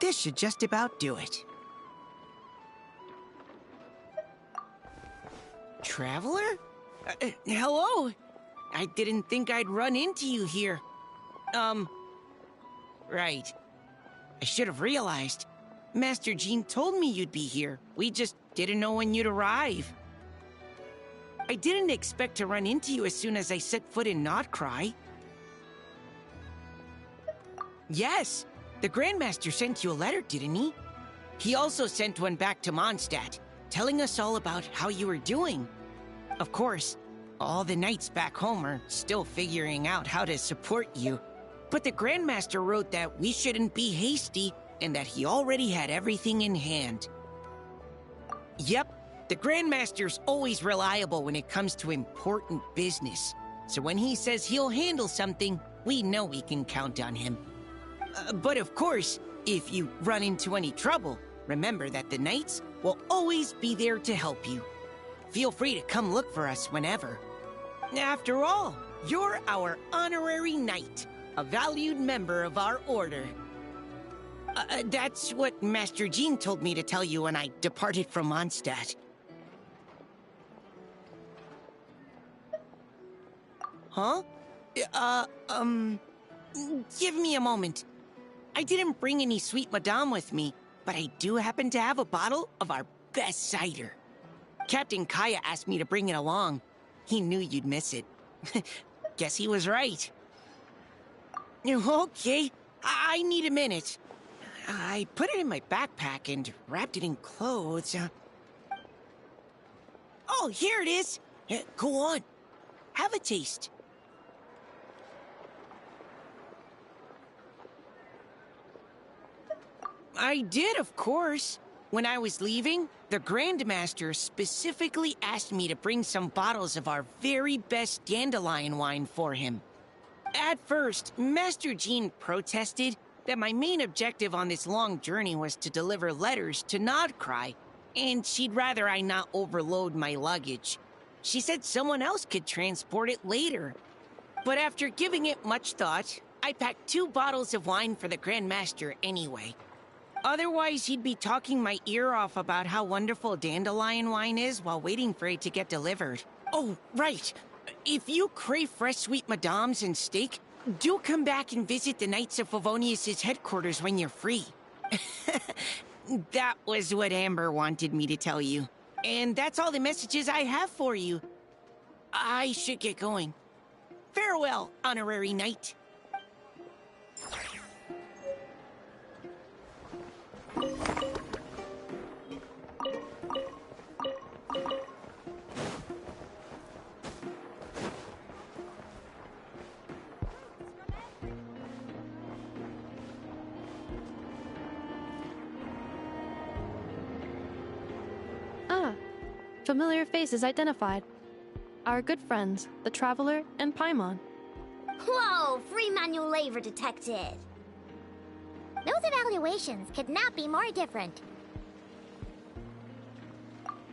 This should just about do it. Traveler? Hello? I didn't think I'd run into you here. Right. I should have realized. Master Jean told me you'd be here. We just didn't know when you'd arrive. I didn't expect to run into you as soon as I set foot in Krai. Yes, the Grandmaster sent you a letter, didn't he? He also sent one back to Mondstadt, telling us all about how you were doing. Of course, all the knights back home are still figuring out how to support you. But the Grandmaster wrote that we shouldn't be hasty and that he already had everything in hand. Yep, the Grandmaster's always reliable when it comes to important business. So when he says he'll handle something, we know we can count on him. But of course, if you run into any trouble, remember that the knights will always be there to help you. Feel free to come look for us whenever. After all, you're our honorary knight, a valued member of our order. That's what Master Jean told me to tell you when I departed from Mondstadt. Huh? Give me a moment. I didn't bring any sweet madame with me, but I do happen to have a bottle of our best cider. Captain Kaya asked me to bring it along. He knew you'd miss it. Guess he was right. Okay, I need a minute. I put it in my backpack and wrapped it in clothes. Oh, here it is. Go on. Have a taste. I did, of course. When I was leaving, the Grandmaster specifically asked me to bring some bottles of our very best dandelion wine for him. At first, Master Jean protested that my main objective on this long journey was to deliver letters to Krai, and she'd rather I not overload my luggage. She said someone else could transport it later. But after giving it much thought, I packed 2 bottles of wine for the Grandmaster anyway. Otherwise, he'd be talking my ear off about how wonderful dandelion wine is while waiting for it to get delivered. Oh, right. If you crave fresh sweet madames and steak, do come back and visit the Knights of Favonius' headquarters when you're free. That was what Amber wanted me to tell you. And that's all the messages I have for you. I should get going. Farewell, honorary knight. Familiar faces identified. Our good friends, the Traveler and Paimon. Whoa! Free manual labor detected! Those evaluations could not be more different.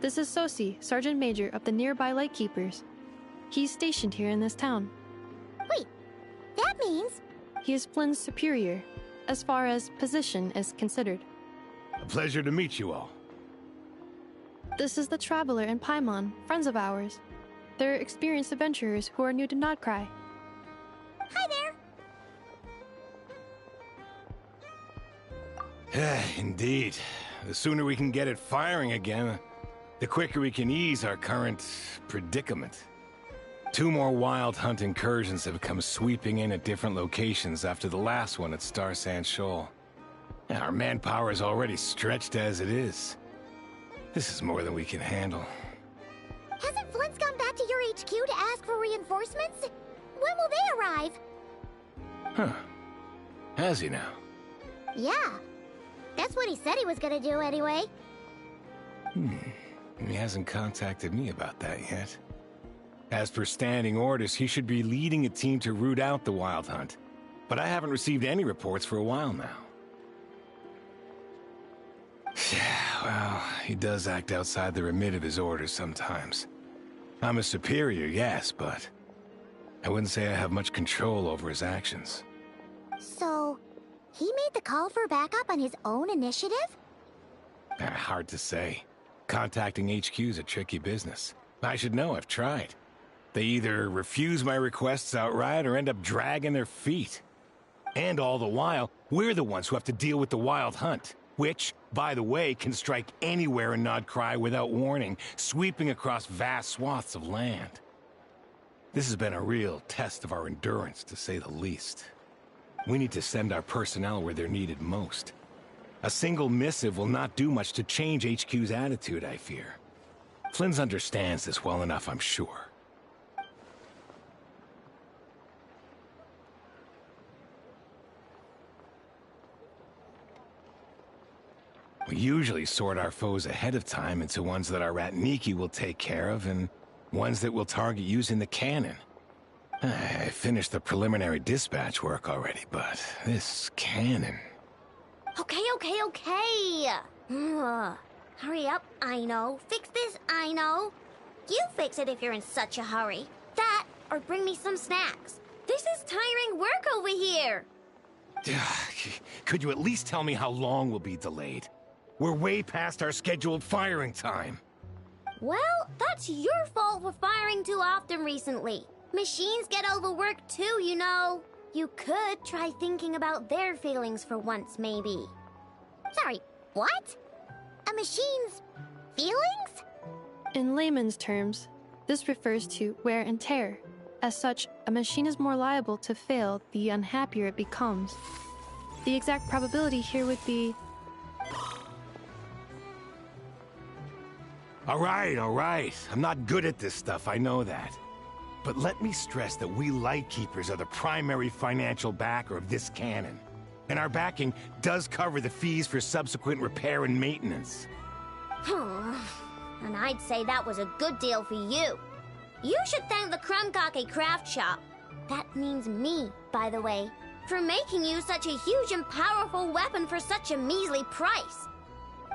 This is Sosi, Sergeant Major of the nearby Lightkeepers. He's stationed here in this town. Wait, that means... He is Flynn's superior, as far as position is considered. A pleasure to meet you all. This is the Traveler and Paimon, friends of ours. They're experienced adventurers who are new to Krai. Hi there! Indeed. The sooner we can get it firing again, the quicker we can ease our current predicament. 2 more wild hunt incursions have come sweeping in at different locations after the last one at Star Sand Shoal. Our manpower is already stretched as it is. This is more than we can handle. Hasn't Flint's gone back to your HQ to ask for reinforcements? When will they arrive? Huh. Has he now? Yeah. That's what he said he was gonna do anyway. He hasn't contacted me about that yet. As per standing orders, he should be leading a team to root out the wild hunt. But I haven't received any reports for a while now. Well, he does act outside the remit of his orders sometimes. I'm a superior, yes, but I wouldn't say I have much control over his actions. So, He made the call for backup on his own initiative? Hard to say. Contacting HQ's a tricky business. I should know, I've tried. They either refuse my requests outright or end up dragging their feet. And all the while, we're the ones who have to deal with the Wild Hunt, which, by the way, can strike anywhere in Krai without warning, sweeping across vast swaths of land. This has been a real test of our endurance, to say the least. We need to send our personnel where they're needed most. A single missive will not do much to change HQ's attitude, I fear. Flynn's understands this well enough, I'm sure. We usually sort our foes ahead of time into ones that our Ratniki will take care of and ones that we'll target using the cannon. I finished the preliminary dispatch work already, but this cannon... Okay. Hurry up, I know. Fix this, I know. You fix it if you're in such a hurry. That, or bring me some snacks. This is tiring work over here. Could you at least tell me how long we'll be delayed? We're way past our scheduled firing time. Well, that's your fault for firing too often recently. Machines get overworked too, you know. You could try thinking about their feelings for once, maybe. Sorry, what? A machine's feelings? In layman's terms, this refers to wear and tear. As such, a machine is more liable to fail the unhappier it becomes. The exact probability here would be... All right. I'm not good at this stuff, I know that. But let me stress that we Lightkeepers are the primary financial backer of this cannon. And our backing does cover the fees for subsequent repair and maintenance. And I'd say that was a good deal for you. You should thank the Krumkake craft shop. That means me, by the way, for making you such a huge and powerful weapon for such a measly price.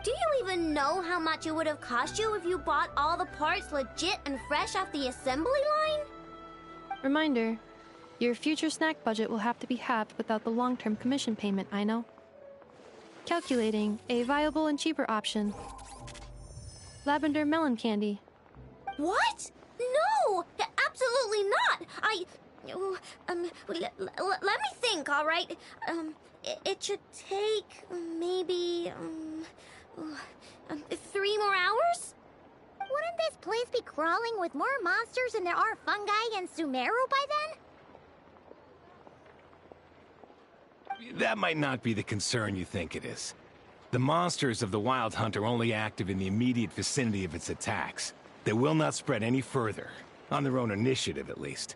Do you even know how much it would have cost you if you bought all the parts legit and fresh off the assembly line? Reminder, your future snack budget will have to be halved without the long-term commission payment, I know. Calculating a viable and cheaper option. Lavender melon candy. What? No! Absolutely not! Let me think, all right? It should take maybe 3 more hours? Wouldn't this place be crawling with more monsters than there are fungi in Sumeru by then? That might not be the concern you think it is. The monsters of the Wild Hunt are only active in the immediate vicinity of its attacks. They will not spread any further, on their own initiative at least.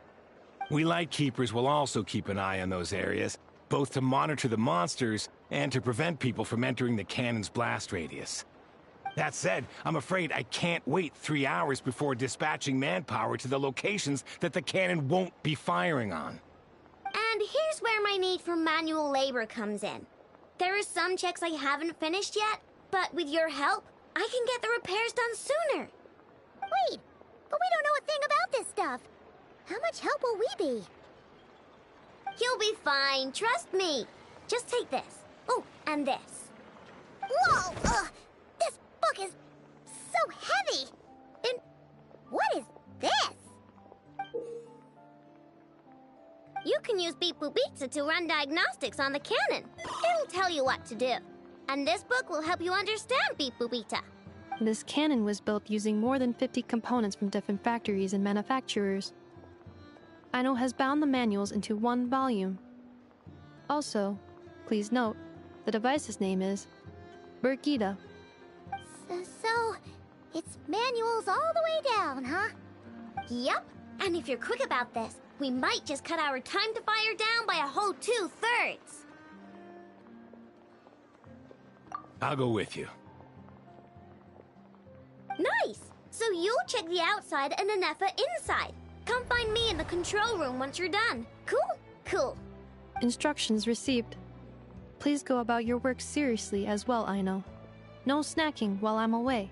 We Lightkeepers will also keep an eye on those areas, both to monitor the monsters and to prevent people from entering the cannon's blast radius. That said, I'm afraid I can't wait 3 hours before dispatching manpower to the locations that the cannon won't be firing on. And here's where my need for manual labor comes in. There are some checks I haven't finished yet, but with your help, I can get the repairs done sooner. Wait, but we don't know a thing about this stuff. How much help will we be? You'll be fine, trust me. Just take this. Oh, and this. Whoa! This book is so heavy! And what is this? You can use Beep Boop Pizza to run diagnostics on the cannon. It'll tell you what to do. And this book will help you understand Beep Boop Pizza. This cannon was built using more than 50 components from different factories and manufacturers. Aino has bound the manuals into one volume. Also, please note, the device's name is Birgitta. So, it's manuals all the way down, huh? Yep, and if you're quick about this, we might just cut our time to fire down by a whole 2/3. I'll go with you. Nice! So you'll check the outside and Anefa inside. Come find me in the control room once you're done. Cool? Cool. Instructions received. Please go about your work seriously as well, Aino. No snacking while I'm away.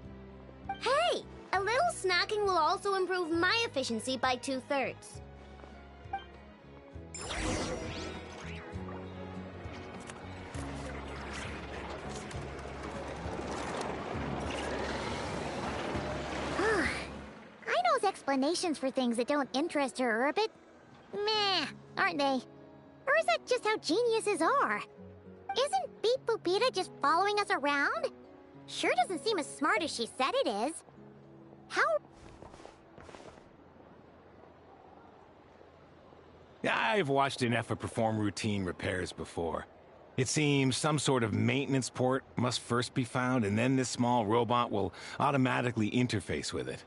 Hey! A little snacking will also improve my efficiency by 2/3. explanations for things that don't interest her are a bit meh, aren't they? Or is that just how geniuses are? Isn't Beep Boopita just following us around? Sure doesn't seem as smart as she said it is. How? I've watched an Effa perform routine repairs before. It seems some sort of maintenance port must first be found, and then this small robot will automatically interface with it.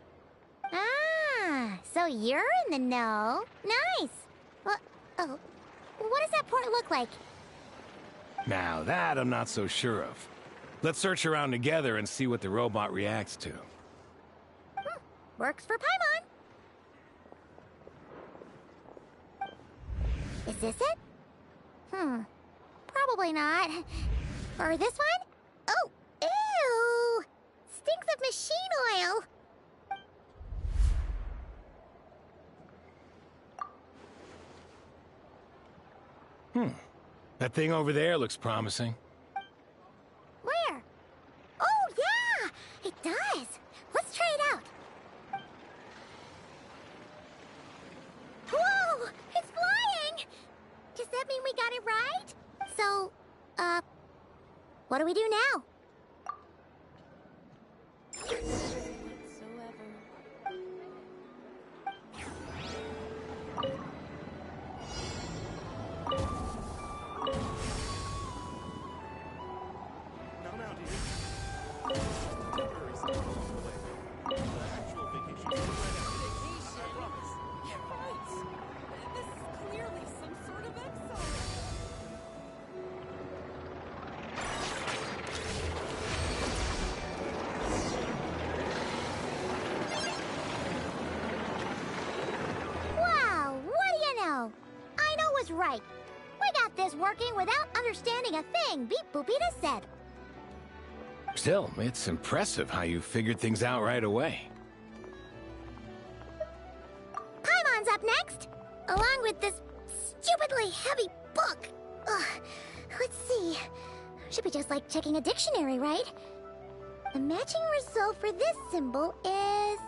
Ah, so you're in the know. Nice. Well, oh, what does that port look like? Now that I'm not so sure of. Let's search around together and see what the robot reacts to. Works for Paimon. Is this it? Probably not. Or this one? Oh, ew! Stinks of machine oil. That thing over there looks promising. Where? Oh, yeah! It does. Let's try it out. Whoa! It's flying! Does that mean we got it right? So, what do we do now? Right. We got this working without understanding a thing Beep Boopita said. Still, it's impressive how you figured things out right away. Paimon's up next, along with this stupidly heavy book. Ugh. Let's see. Should be just like checking a dictionary, right? The matching result for this symbol is...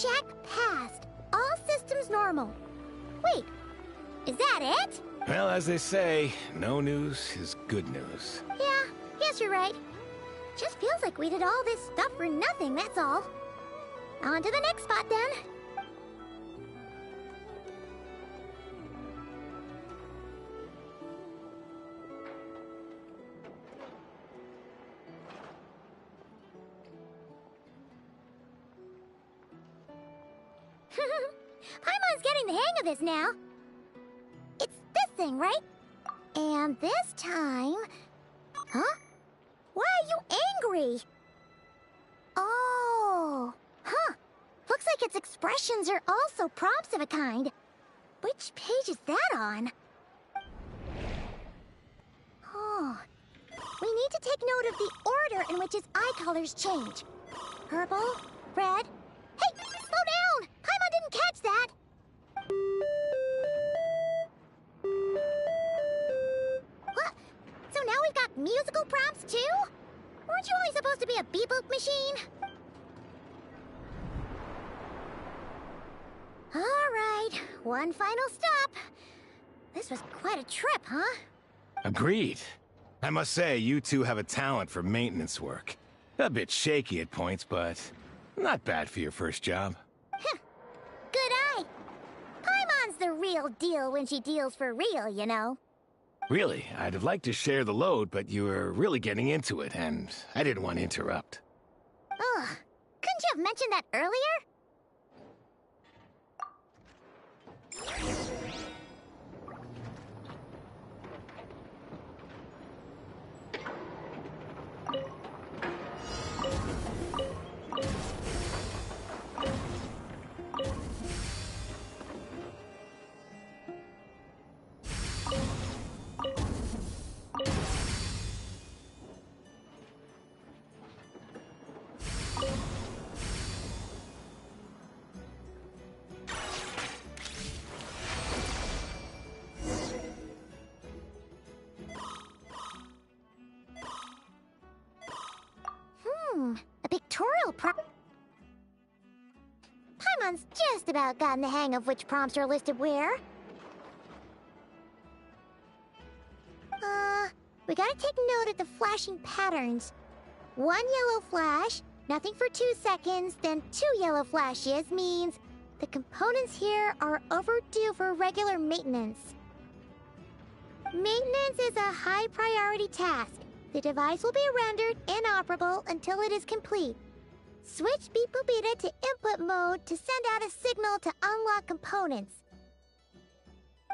check passed. All systems normal. Wait. Is that it? Well, as they say, no news is good news. Yeah, guess you're right. Just feels like we did all this stuff for nothing, that's all. On to the next spot, then. Paimon's getting the hang of this now. It's this thing, right? And this time... Huh? Why are you angry? Oh... Huh. Looks like its expressions are also prompts of a kind. Which page is that on? Oh... We need to take note of the order in which its eye colors change. Purple, red... Hey! Slow down! Paimon didn't catch that! What? So now we've got musical prompts too? Weren't you only supposed to be a beep-boop machine? Alright, one final stop. This was quite a trip, huh? Agreed. I must say, you two have a talent for maintenance work. A bit shaky at points, but not bad for your first job. Good eye. Paimon's the real deal when she deals for real, you know. Really, I'd have liked to share the load, but you were really getting into it, and I didn't want to interrupt. Ugh. Couldn't you have mentioned that earlier? Paimon's just about gotten the hang of which prompts are listed where. We gotta take note of the flashing patterns. 1 yellow flash, nothing for 2 seconds, then 2 yellow flashes means the components here are overdue for regular maintenance. Maintenance is a high priority task. The device will be rendered inoperable until it is complete. Switch Beep Boopita to input mode to send out a signal to unlock components.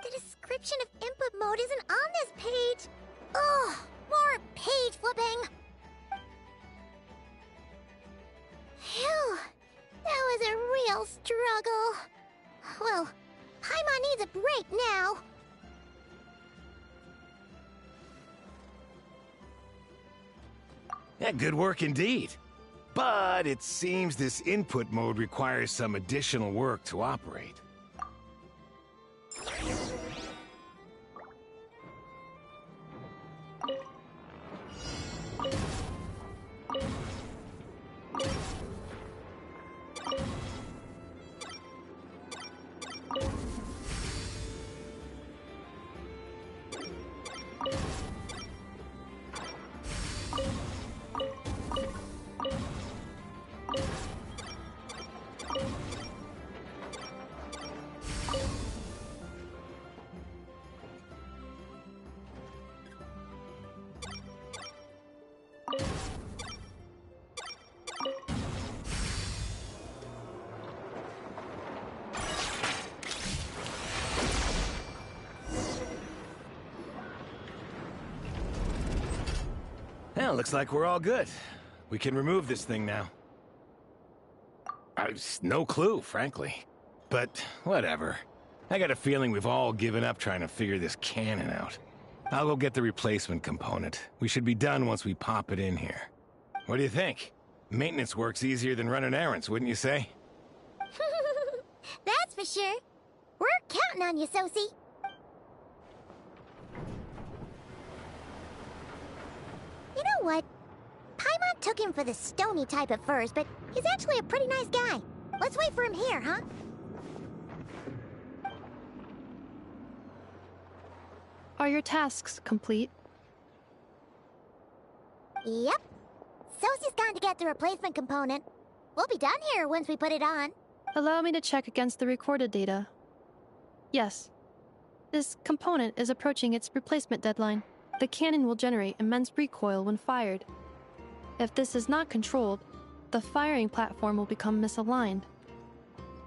The description of input mode isn't on this page. Ugh, more page flipping. Phew, that was a real struggle. Well, Paimon needs a break now. Yeah, good work indeed. But it seems this input mode requires some additional work to operate. Well, looks like we're all good. We can remove this thing now. I've no clue, frankly. But whatever. I got a feeling we've all given up trying to figure this cannon out. I'll go get the replacement component. We should be done once we pop it in here. What do you think? Maintenance work's easier than running errands, wouldn't you say? That's for sure. We're counting on you, Sosie. You know what? Paimon took him for the stony type at first, but he's actually a pretty nice guy. Let's wait for him here, huh? Are your tasks complete? Yep. Sosie's gone to get the replacement component. We'll be done here once we put it on. Allow me to check against the recorded data. Yes. This component is approaching its replacement deadline. The cannon will generate immense recoil when fired. If this is not controlled, the firing platform will become misaligned.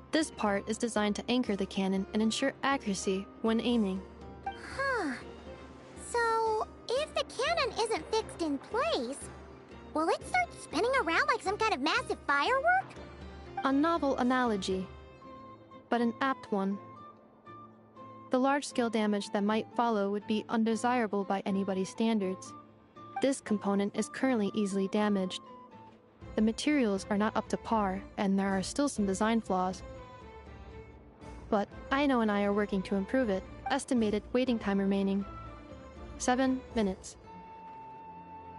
This part is designed to anchor the cannon and ensure accuracy when aiming. Huh. So, if the cannon isn't fixed in place, will it start spinning around like some kind of massive firework? A novel analogy, but an apt one. The large-scale damage that might follow would be undesirable by anybody's standards. This component is currently easily damaged. The materials are not up to par, and there are still some design flaws. But Aino and I are working to improve it. Estimated waiting time remaining: 7 minutes.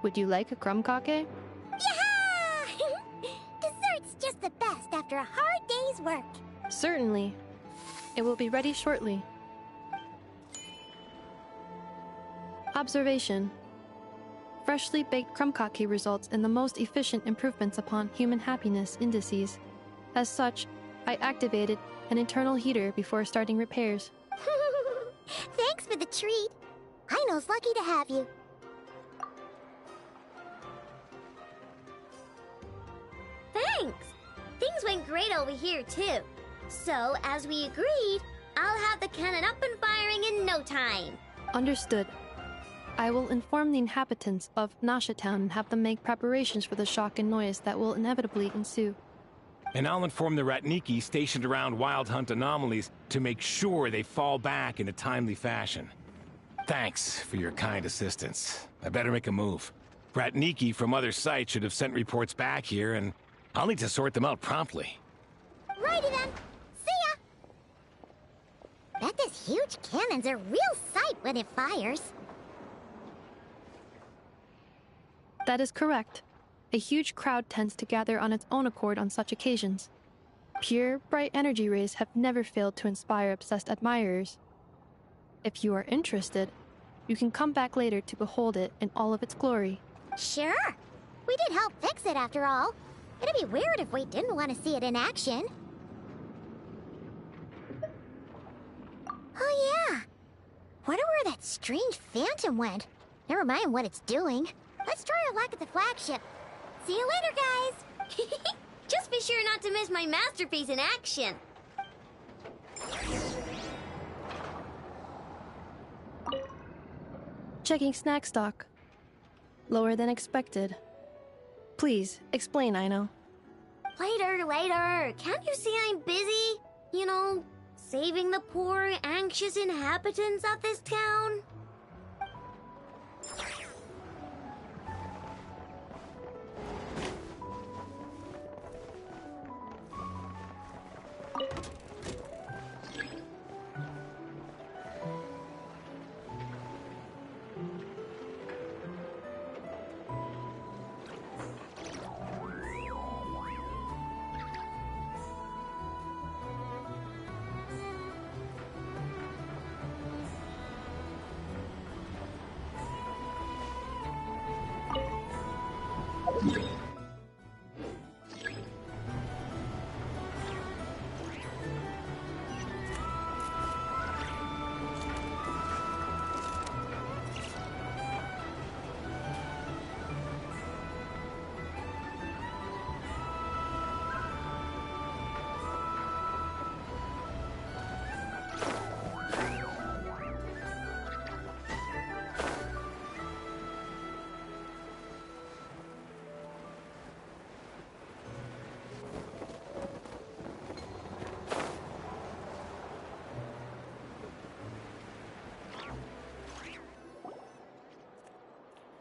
Would you like a crumb kake? Yeah! Dessert's just the best after a hard day's work. Certainly. It will be ready shortly. Observation. Freshly baked crumb kake results in the most efficient improvements upon human happiness indices. As such, I activated an internal heater before starting repairs. Thanks for the treat. Aino's lucky to have you. Thanks! Things went great over here, too. So, as we agreed, I'll have the cannon up and firing in no time. Understood. I will inform the inhabitants of Nasha Town and have them make preparations for the shock and noise that will inevitably ensue. And I'll inform the Ratniki stationed around Wild Hunt anomalies to make sure they fall back in a timely fashion. Thanks for your kind assistance. I better make a move. Ratniki from other sites should have sent reports back here, and I'll need to sort them out promptly. Righty then. See ya! Bet this huge cannon's a real sight when it fires. That is correct. A huge crowd tends to gather on its own accord on such occasions. Pure, bright energy rays have never failed to inspire obsessed admirers. If you are interested, you can come back later to behold it in all of its glory. Sure. We did help fix it after all. It'd be weird if we didn't want to see it in action. Oh yeah. Wonder where that strange phantom went. Never mind what it's doing. Let's try our luck at the flagship. See you later, guys. Just be sure not to miss my masterpiece in action. Checking snack stock. Lower than expected. Please, explain, Aino. Later. Can't you see I'm busy? You know, saving the poor, anxious inhabitants of this town?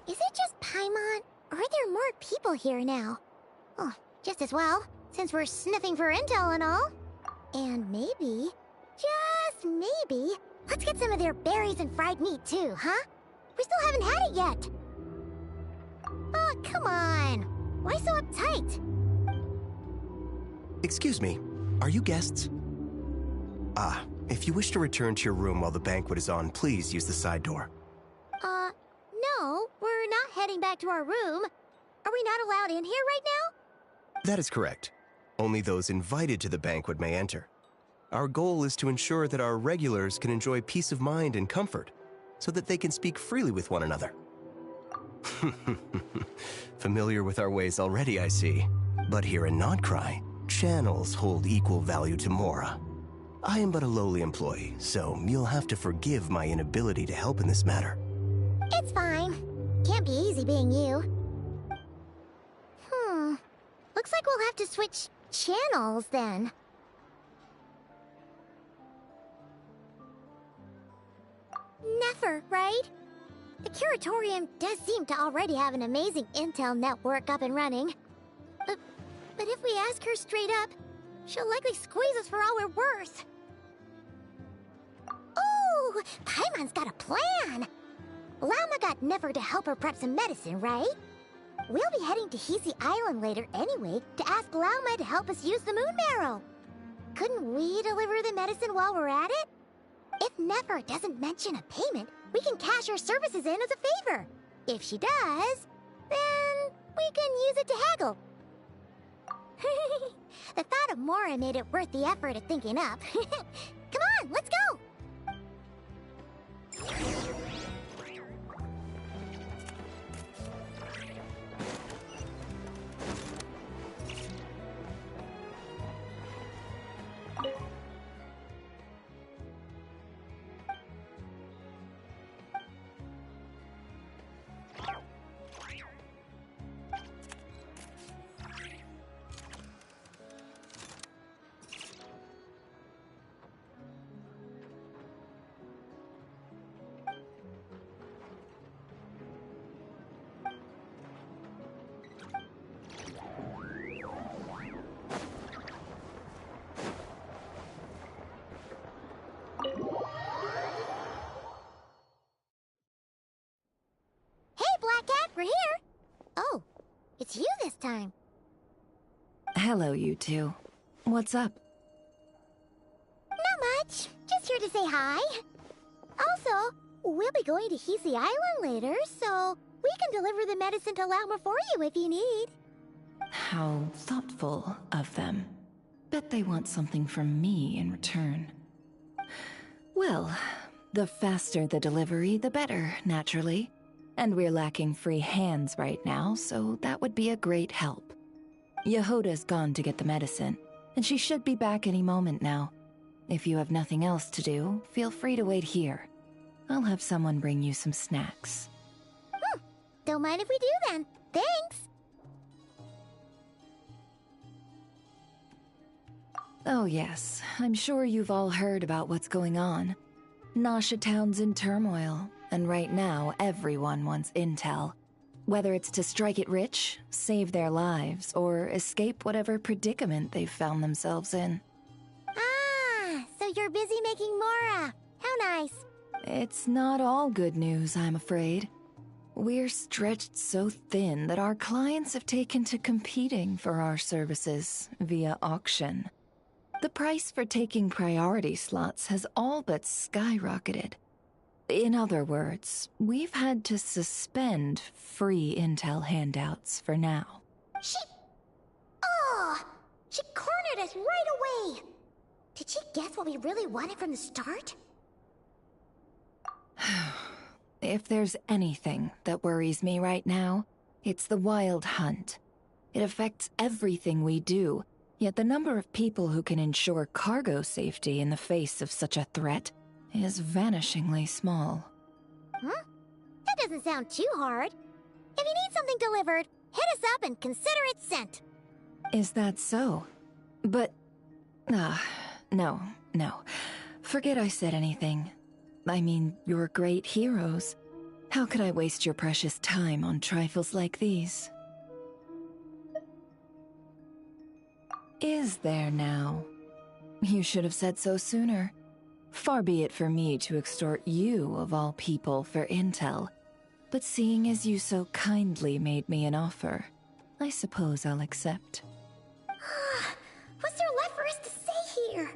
Is it just Paimon, or are there more people here now? Oh, just as well, since we're sniffing for intel and all. And maybe, just maybe, let's get some of their berries and fried meat too, huh? We still haven't had it yet. Oh, come on. Why so uptight? Excuse me, are you guests? Ah, if you wish to return to your room while the banquet is on, please use the side door. No, we're not heading back to our room. Are we not allowed in here right now? That is correct. Only those invited to the banquet may enter. Our goal is to ensure that our regulars can enjoy peace of mind and comfort, so that they can speak freely with one another. Familiar with our ways already, I see. But here in Krai, channels hold equal value to Mora. I am but a lowly employee, so you'll have to forgive my inability to help in this matter. It's fine. Can't be easy being you. Looks like we'll have to switch channels then. Never, right? The Curatorium does seem to already have an amazing intel network up and running. But if we ask her straight up, she'll likely squeeze us for all we're worth. Ooh, Paimon's got a plan! Llama got Nefer to help her prep some medicine, right? We'll be heading to Hisi Island later anyway to ask Llama to help us use the moon marrow. Couldn't we deliver the medicine while we're at it? If Nefer doesn't mention a payment, we can cash our services in as a favor. If she does, then we can use it to haggle. The thought of Mora made it worth the effort of thinking up. Come on, let's go! We're here! Oh, it's you this time. Hello, you two. What's up? Not much. Just here to say hi. Also, we'll be going to Hisi Island later, so we can deliver the medicine to Lauma for you if you need. How thoughtful of them. Bet they want something from me in return. Well, the faster the delivery, the better, naturally. And we're lacking free hands right now, so that would be a great help. Yehoda's gone to get the medicine, and she should be back any moment now. If you have nothing else to do, feel free to wait here. I'll have someone bring you some snacks. Don't mind if we do then. Thanks! Oh yes, I'm sure you've all heard about what's going on. Nasha Town's in turmoil, and right now everyone wants intel. Whether it's to strike it rich, save their lives, or escape whatever predicament they've found themselves in. Ah, so you're busy making Mora. How nice. It's not all good news, I'm afraid. We're stretched so thin that our clients have taken to competing for our services via auction. The price for taking priority slots has all but skyrocketed. In other words, we've had to suspend free intel handouts for now. She cornered us right away! Did she guess what we really wanted from the start? If there's anything that worries me right now, it's the Wild Hunt. It affects everything we do, yet the number of people who can ensure cargo safety in the face of such a threat is vanishingly small. Huh? That doesn't sound too hard. If you need something delivered, hit us up and consider it sent. Is that so? But... no. Forget I said anything. I mean, you're great heroes. How could I waste your precious time on trifles like these? Is there now? You should have said so sooner. Far be it for me to extort you, of all people, for intel. But seeing as you so kindly made me an offer, I suppose I'll accept. What's there left for us to say here?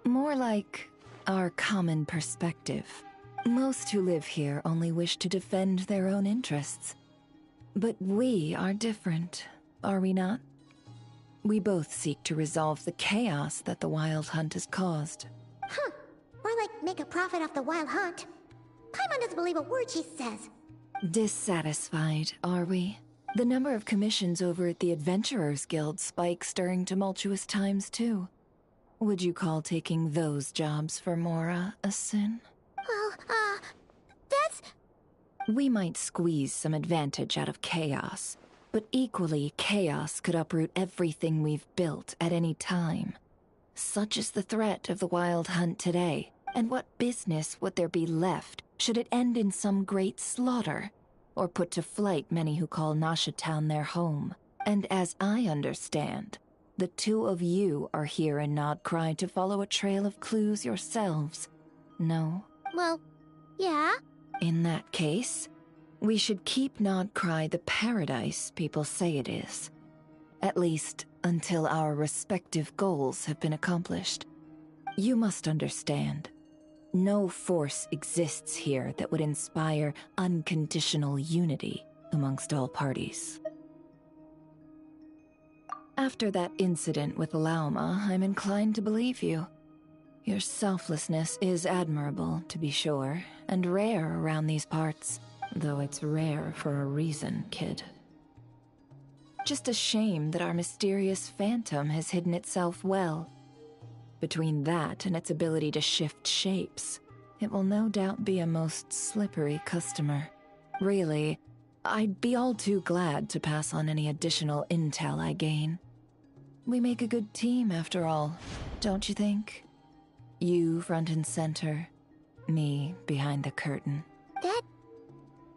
More like our common perspective. Most who live here only wish to defend their own interests. But we are different, are we not? We both seek to resolve the chaos that the Wild Hunt has caused. Or like make a profit off the Wild Hunt. Paimon doesn't believe a word she says. Dissatisfied, are we? The number of commissions over at the Adventurers Guild spikes during tumultuous times, too. Would you call taking those jobs for Mora a sin? Well, that's... We might squeeze some advantage out of chaos, but equally, chaos could uproot everything we've built at any time. Such is the threat of the Wild Hunt today, and what business would there be left should it end in some great slaughter, or put to flight many who call Nasha Town their home? And as I understand, the two of you are here in Krai to follow a trail of clues yourselves. No? Well, yeah. In that case, we should keep Krai the paradise people say it is. At least, until our respective goals have been accomplished. You must understand, no force exists here that would inspire unconditional unity amongst all parties. After that incident with Lauma, I'm inclined to believe you. Your selflessness is admirable, to be sure, and rare around these parts. Though it's rare for a reason, kid. Just a shame that our mysterious phantom has hidden itself well. Between that and its ability to shift shapes, it will no doubt be a most slippery customer. Really, I'd be all too glad to pass on any additional intel I gain. We make a good team, after all, don't you think? You front and center, me behind the curtain. That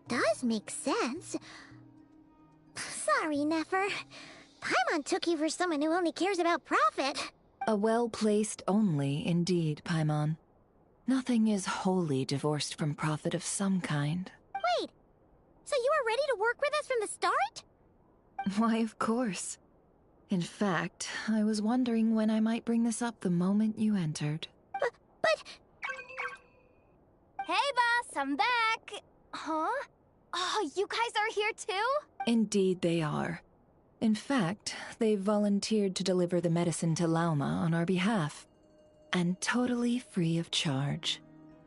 does make sense. Sorry, Nefer. Paimon took you for someone who only cares about profit. A well-placed only, indeed, Paimon. Nothing is wholly divorced from profit of some kind. Wait, so you were ready to work with us from the start? Why, of course. In fact, I was wondering when I might bring this up the moment you entered. But... Hey, boss, I'm back! Huh? Oh, you guys are here too? Indeed they are. In fact, they've volunteered to deliver the medicine to Lauma on our behalf. And totally free of charge.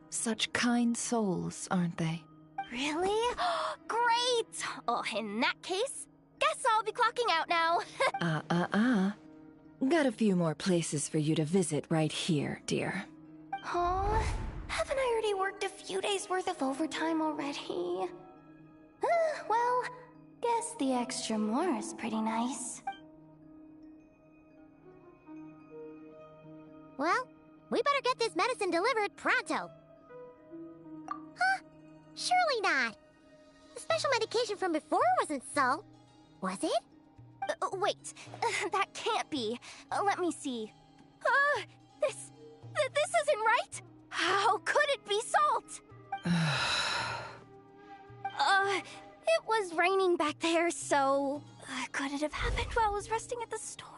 Such kind souls, aren't they? Really? Great! Oh, in that case, guess I'll be clocking out now. Got a few more places for you to visit right here, dear. Huh? Haven't I already worked a few days' worth of overtime already? Well, guess the extra more is pretty nice. Well, we better get this medicine delivered pronto. Huh? Surely not. The special medication from before wasn't so. Was it? Wait, that can't be. Let me see. This isn't right! How could it be salt? It was raining back there, so... could it have happened while I was resting at the store?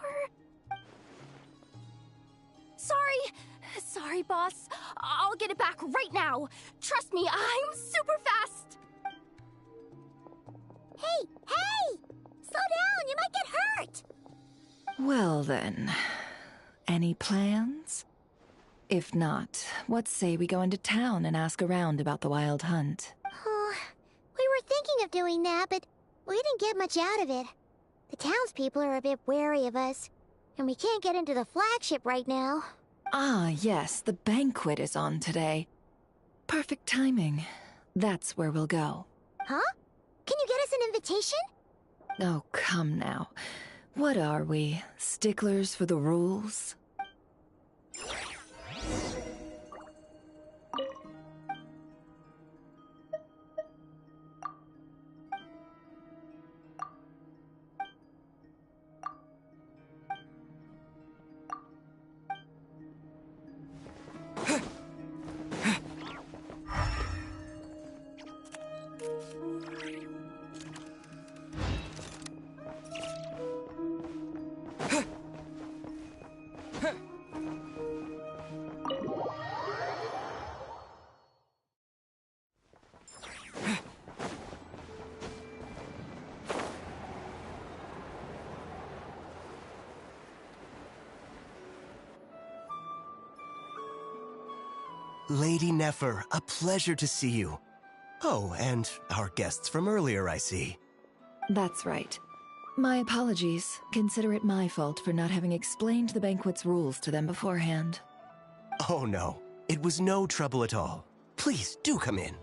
Sorry, boss. I'll get it back right now. Trust me, I'm super fast. Hey! Slow down, you might get hurt! Well then, any plans? If not, what say we go into town and ask around about the wild hunt? We were thinking of doing that, but we didn't get much out of it. The townspeople are a bit wary of us, and we can't get into the flagship right now. Ah, yes, the banquet is on today. Perfect timing. That's where we'll go. Huh? Can you get us an invitation? Oh, come now. What are we, sticklers for the rules? Lady Nefer, a pleasure to see you. Oh, and our guests from earlier, I see. That's right. My apologies. Consider it my fault for not having explained the banquet's rules to them beforehand. Oh no, it was no trouble at all. Please, do come in.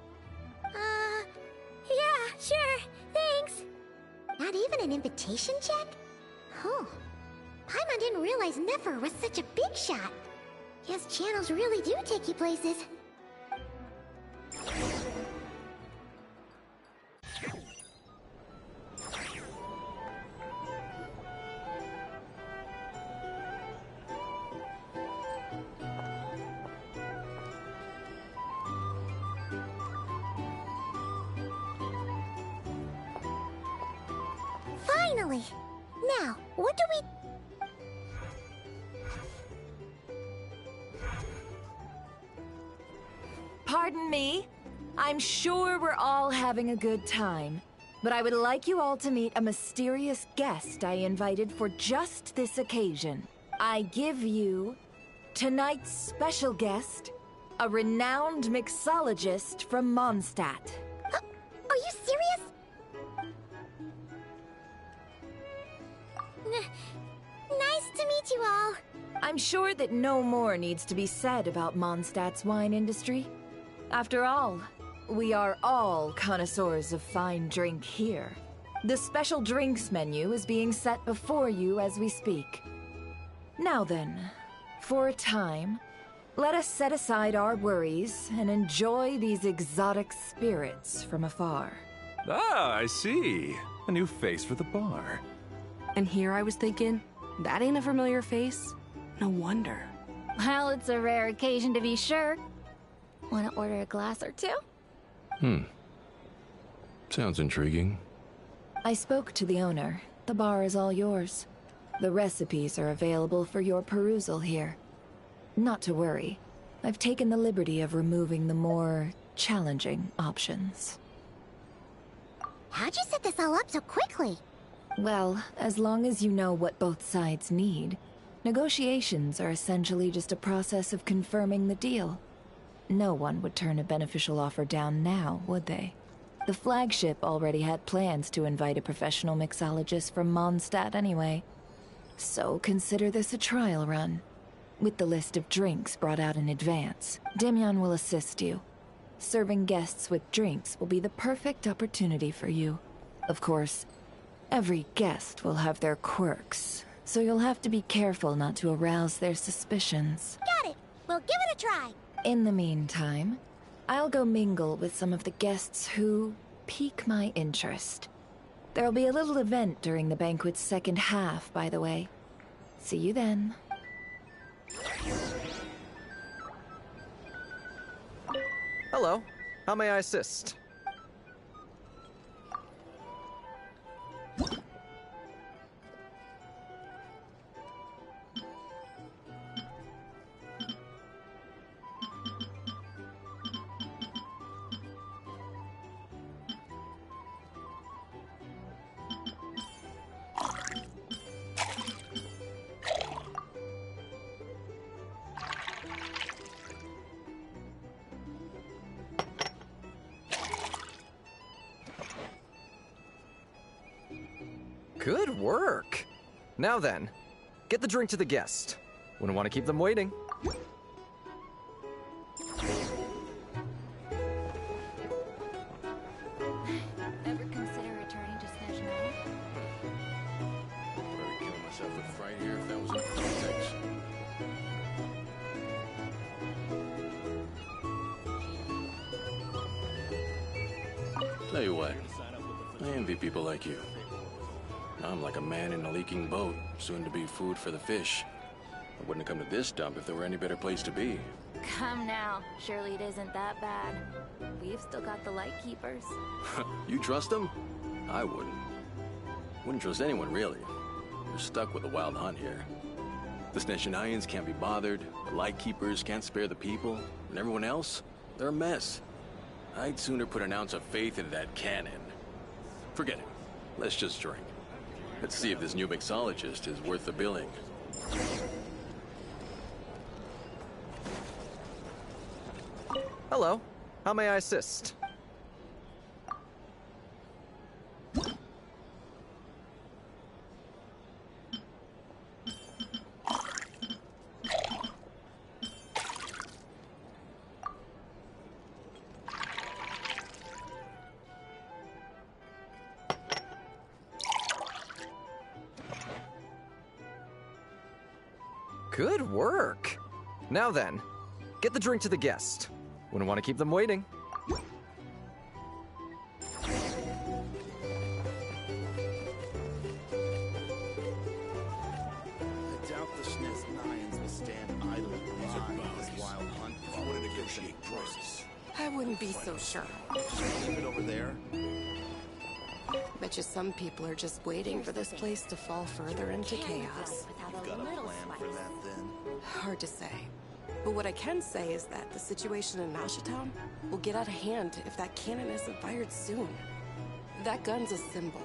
Yeah, sure, thanks. Not even an invitation check? Oh, Paimon didn't realize Nefer was such a big shot. Yes, channels really do take you places. Finally! Now, what do we... Pardon me. I'm sure we're all having a good time, but I would like you all to meet a mysterious guest I invited for just this occasion. I give you tonight's special guest, a renowned mixologist from Mondstadt. Are you serious? Nice to meet you all. I'm sure that no more needs to be said about Mondstadt's wine industry. After all, we are all connoisseurs of fine drink here. The special drinks menu is being set before you as we speak. Now then, for a time, let us set aside our worries and enjoy these exotic spirits from afar. Ah, I see. A new face for the bar. And here I was thinking, that ain't a familiar face. No wonder. Well, it's a rare occasion to be sure. Want to order a glass or two? Sounds intriguing. I spoke to the owner. The bar is all yours. The recipes are available for your perusal here. Not to worry, I've taken the liberty of removing the more challenging options. How'd you set this all up so quickly? Well, as long as you know what both sides need, negotiations are essentially just a process of confirming the deal. No one would turn a beneficial offer down now, would they? The flagship already had plans to invite a professional mixologist from Mondstadt anyway. So consider this a trial run. With the list of drinks brought out in advance, Demyan will assist you. Serving guests with drinks will be the perfect opportunity for you. Of course, every guest will have their quirks, so you'll have to be careful not to arouse their suspicions. Got it. We'll give it a try. In the meantime, I'll go mingle with some of the guests who pique my interest. There'll be a little event during the banquet's second half, by the way. See you then. Hello. How may I assist? Good work! Now then, get the drink to the guest. Wouldn't want to keep them waiting. Ever consider returning to Snezhnaya? I'd kill myself with fright here if that was in context. Tell you what, I envy people like you. I'm like a man in a leaking boat, soon to be food for the fish. I wouldn't have come to this dump if there were any better place to be. Come now, surely it isn't that bad. We've still got the light keepers. You trust them? I wouldn't. Wouldn't trust anyone, really. We're stuck with a wild hunt here. The Snezhnayans can't be bothered, the light keepers can't spare the people, and everyone else, they're a mess. I'd sooner put an ounce of faith into that cannon. Forget it. Let's just drink. Let's see if this new mixologist is worth the billing. Hello. How may I assist? Good work! Now then, get the drink to the guest. Wouldn't want to keep them waiting. I doubt the Snezhnayans will stand idly by this wild hunt. I want to negotiate prices. I wouldn't be so sure. Just leave it over there. Bet you some people are just waiting for this place to fall further into chaos. You've got a plan for that, then? Hard to say. But what I can say is that the situation in Mashatown will get out of hand if that cannon isn't fired soon. That gun's a symbol.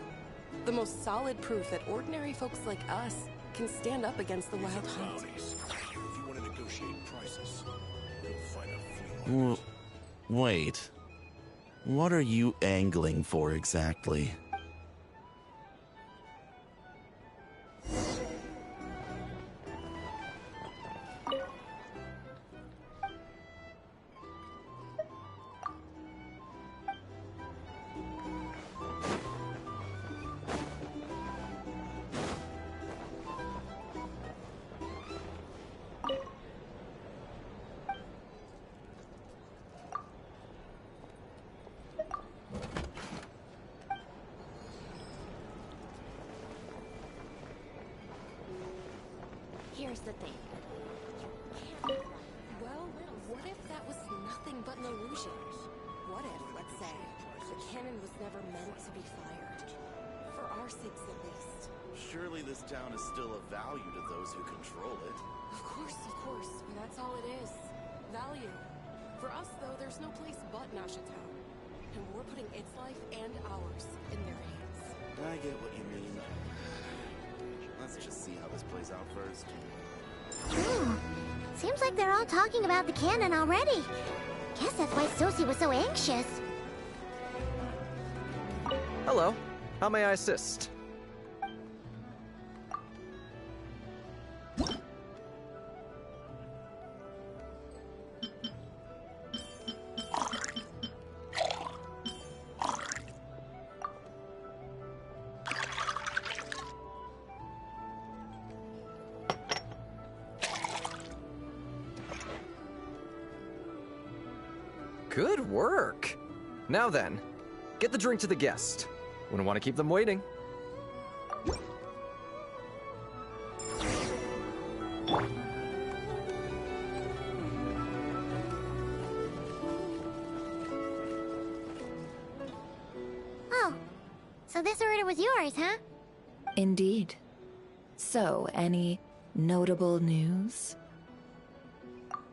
The most solid proof that ordinary folks like us can stand up against the wild hunt. If you want to negotiate prices, you'll find a flea market. Wait. What are you angling for exactly? Here's the thing. Well, what if that was nothing but an illusion? What if, let's say, the cannon was never meant to be fired? For our sakes at least. Surely this town is still of value to those who control it. Of course, but that's all it is. Value. For us, though, there's no place but Nashatown. And we're putting its life and ours in their hands. I get what you mean. Let's just see how this plays out first. Seems like they're all talking about the cannon already. Guess that's why Sosie was so anxious. Hello. How may I assist? Good work! Now then, get the drink to the guest. Wouldn't want to keep them waiting. Oh, so this order was yours, huh? Indeed. So, any notable news?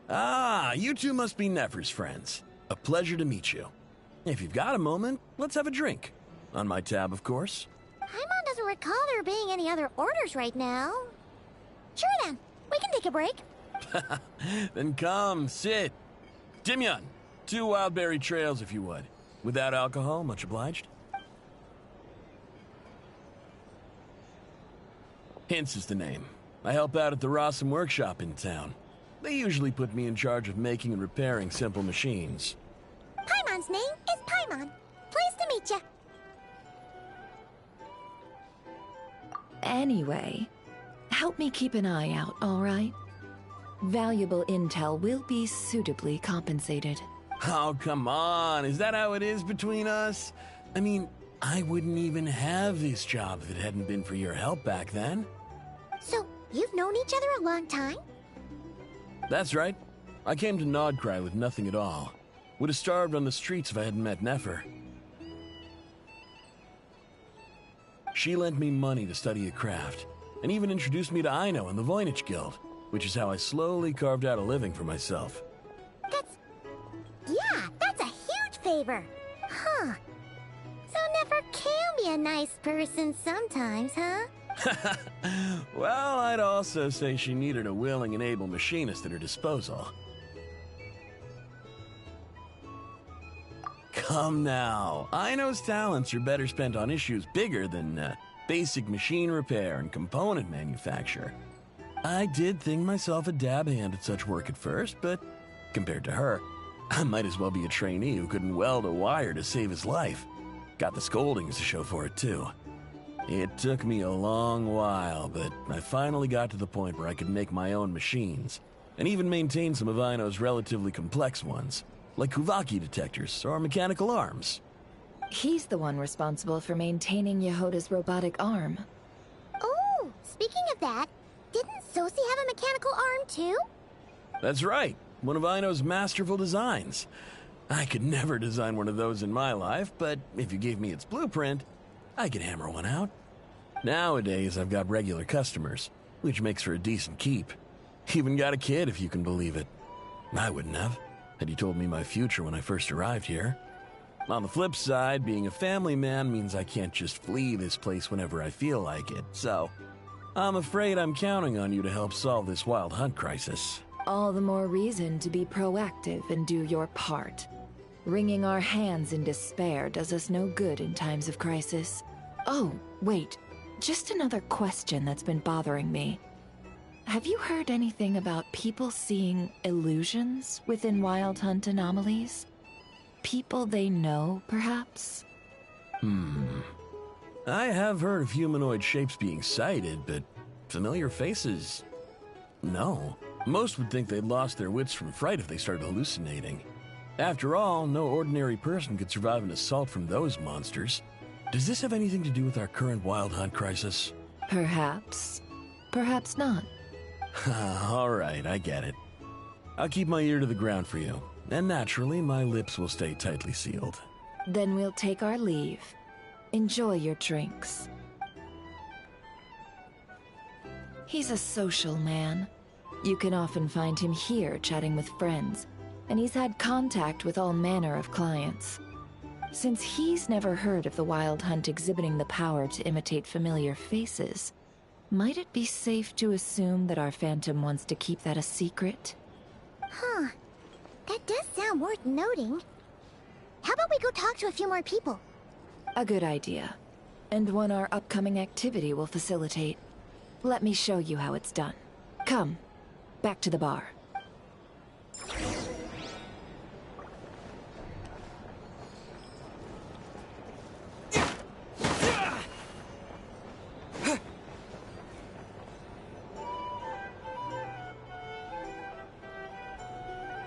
Ah, you two must be Nefer's friends. A pleasure to meet you. If you've got a moment, let's have a drink. On my tab, of course. Paimon doesn't recall there being any other orders right now. Sure then, we can take a break. Then come, sit. Dimyon, 2 wildberry trails if you would. Without alcohol, much obliged. Hints is the name. I help out at the Rossum workshop in town. They usually put me in charge of making and repairing simple machines. Paimon's name is Paimon. Pleased to meet ya. Anyway, help me keep an eye out, all right? Valuable intel will be suitably compensated. Oh, come on. Is that how it is between us? I mean, I wouldn't even have this job if it hadn't been for your help back then. So, you've known each other a long time? That's right. I came to Krai with nothing at all. Would have starved on the streets if I hadn't met Nefer. She lent me money to study a craft, and even introduced me to Aino and the Voynich Guild, which is how I slowly carved out a living for myself. That's a huge favor. Huh. So Nefer can be a nice person sometimes, huh? Well, I'd also say she needed a willing and able machinist at her disposal. Come now, Aino's talents are better spent on issues bigger than basic machine repair and component manufacture. I did think myself a dab hand at such work at first, but compared to her, I might as well be a trainee who couldn't weld a wire to save his life. Got the scoldings to show for it, too. It took me a long while, but I finally got to the point where I could make my own machines, and even maintain some of Aino's relatively complex ones, like Kuvaki detectors or mechanical arms. He's the one responsible for maintaining Yehoda's robotic arm. Oh, speaking of that, didn't Sosie have a mechanical arm too? That's right, one of Aino's masterful designs. I could never design one of those in my life, but if you gave me its blueprint, I could hammer one out. Nowadays, I've got regular customers, which makes for a decent keep. Even got a kid, if you can believe it. I wouldn't have, had you told me my future when I first arrived here. On the flip side, being a family man means I can't just flee this place whenever I feel like it, so I'm afraid I'm counting on you to help solve this wild hunt crisis. All the more reason to be proactive and do your part. Wringing our hands in despair does us no good in times of crisis. Oh, wait. Just another question that's been bothering me. Have you heard anything about people seeing illusions within Wild Hunt anomalies? People they know, perhaps? I have heard of humanoid shapes being sighted, but familiar faces? No. Most would think they'd lost their wits from fright if they started hallucinating. After all, no ordinary person could survive an assault from those monsters. Does this have anything to do with our current Wild Hunt crisis? Perhaps. Perhaps not. All right, I get it. I'll keep my ear to the ground for you, and naturally, my lips will stay tightly sealed. Then we'll take our leave. Enjoy your drinks. He's a social man. You can often find him here chatting with friends, and he's had contact with all manner of clients. Since he's never heard of the Wild Hunt exhibiting the power to imitate familiar faces, might it be safe to assume that our Phantom wants to keep that a secret? Huh. That does sound worth noting. How about we go talk to a few more people? A good idea. And one our upcoming activity will facilitate. Let me show you how it's done. Come, back to the bar.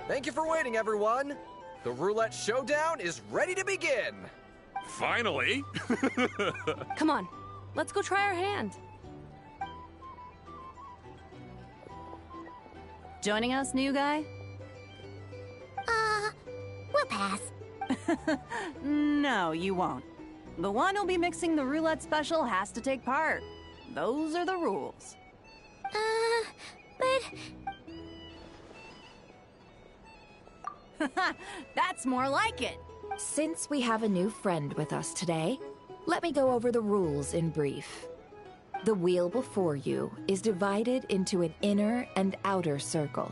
Thank you for waiting, everyone. The roulette showdown is ready to begin. Finally! Come on, let's go try our hand. Joining us, new guy? We'll pass. No, you won't. The one who'll be mixing the roulette special has to take part. Those are the rules. But... That's more like it. Since we have a new friend with us today, let me go over the rules in brief. The wheel before you is divided into an inner and outer circle.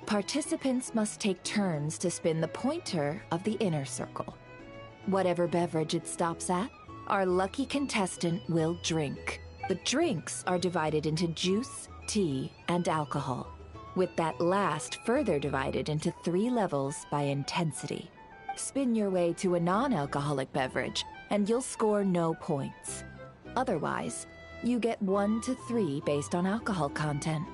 Participants must take turns to spin the pointer of the inner circle. Whatever beverage it stops at, our lucky contestant will drink. The drinks are divided into juice, tea, and alcohol, with that last further divided into 3 levels by intensity. Spin your way to a non-alcoholic beverage, and you'll score no points. Otherwise, you get 1 to 3 based on alcohol content.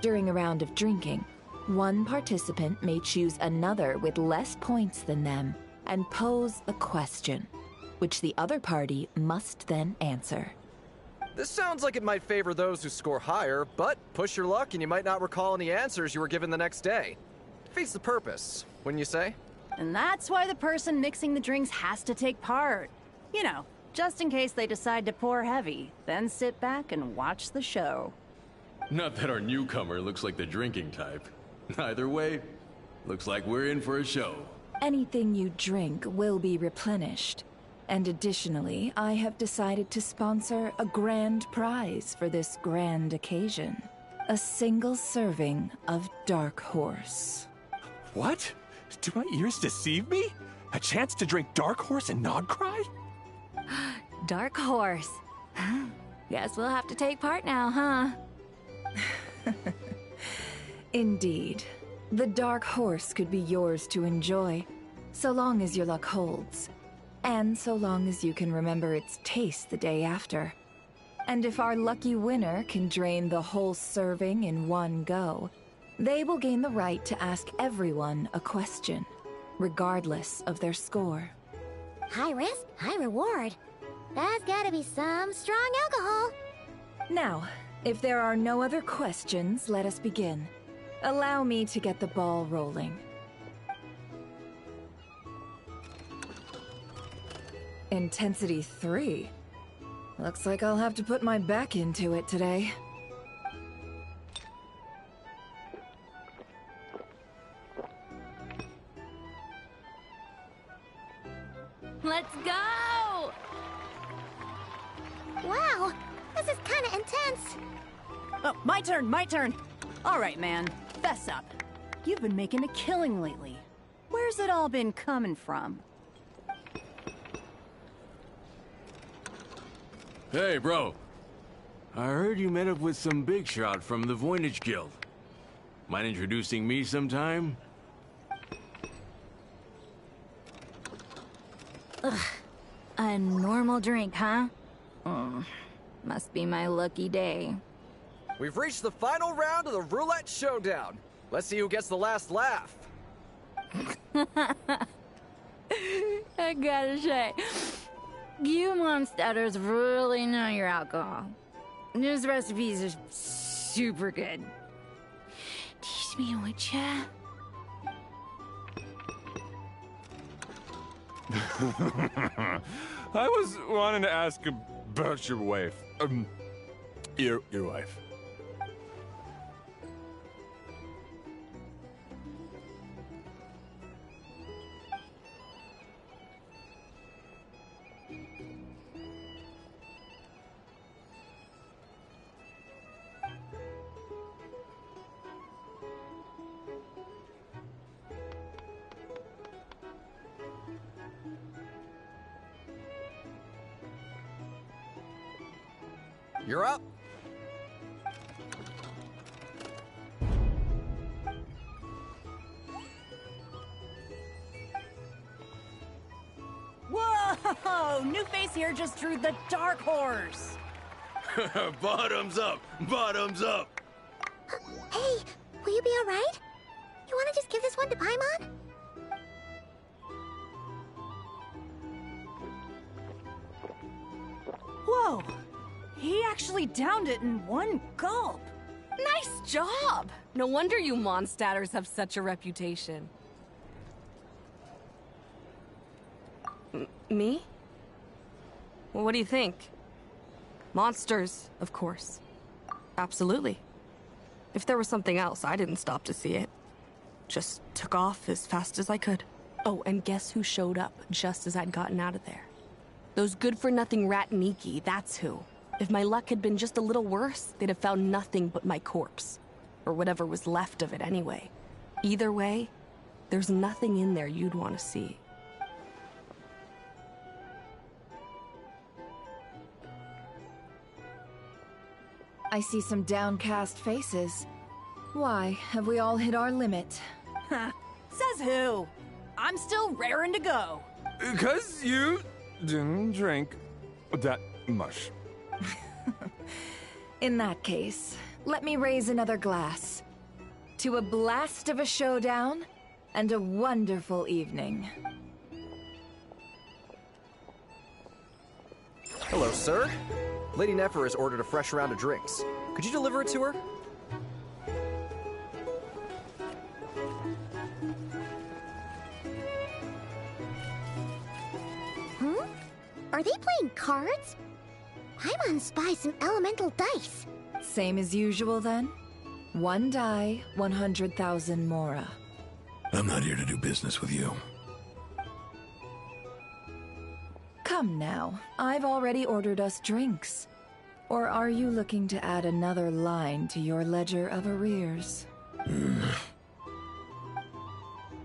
During a round of drinking, one participant may choose another with less points than them and pose a question, which the other party must then answer. This sounds like it might favor those who score higher, but push your luck and you might not recall any answers you were given the next day. Defeats the purpose, wouldn't you say? And that's why the person mixing the drinks has to take part. You know, just in case they decide to pour heavy, then sit back and watch the show. Not that our newcomer looks like the drinking type. Either way, looks like we're in for a show. Anything you drink will be replenished. And additionally, I have decided to sponsor a grand prize for this grand occasion. A single serving of Dark Horse. What? Do my ears deceive me? A chance to drink Dark Horse and not cry? Dark Horse. Guess we'll have to take part now, huh? Indeed. The Dark Horse could be yours to enjoy, so long as your luck holds. And so long as you can remember its taste the day after. And if our lucky winner can drain the whole serving in one go, they will gain the right to ask everyone a question, regardless of their score. High risk, high reward. That's gotta be some strong alcohol. Now, if there are no other questions, let us begin. Allow me to get the ball rolling. Intensity 3. Looks like I'll have to put my back into it today. Let's go! Wow, this is kinda intense. Oh, my turn. All right, man, fess up. You've been making a killing lately. Where's it all been coming from? Hey, bro. I heard you met up with some big shot from the Voynich Guild. Mind introducing me sometime? Ugh. A normal drink, huh? Must be my lucky day. We've reached the final round of the roulette showdown. Let's see who gets the last laugh. I gotta say, you Mondstatters really know your alcohol. These recipes are super good. Teach me, would ya? I was wanting to ask about your wife. Your wife. you're up. Whoa! New face here just drew the dark horse. Bottoms up! Bottoms up! Hey, will you be alright? You wanna just give this one to Paimon? Whoa! He actually downed it in one gulp. Nice job! No wonder you monstaters have such a reputation. Me? Well, what do you think? Monsters, of course. Absolutely. If there was something else, I didn't stop to see it. Just took off as fast as I could. Oh, and guess who showed up just as I'd gotten out of there? Those good-for-nothing rat Niki, that's who. If my luck had been just a little worse, they'd have found nothing but my corpse. Or whatever was left of it anyway. Either way, there's nothing in there you'd want to see. I see some downcast faces. Why, have we all hit our limit? Says who? I'm still raring to go. 'Cause you didn't drink that much. In that case, let me raise another glass. To a blast of a showdown and a wonderful evening. Hello, sir. Lady Nefer has ordered a fresh round of drinks. Could you deliver it to her? Are they playing cards? Paimon spies some elemental dice. Same as usual then? One die, 100,000 mora. I'm not here to do business with you. Come now, I've already ordered us drinks. Or are you looking to add another line to your ledger of arrears?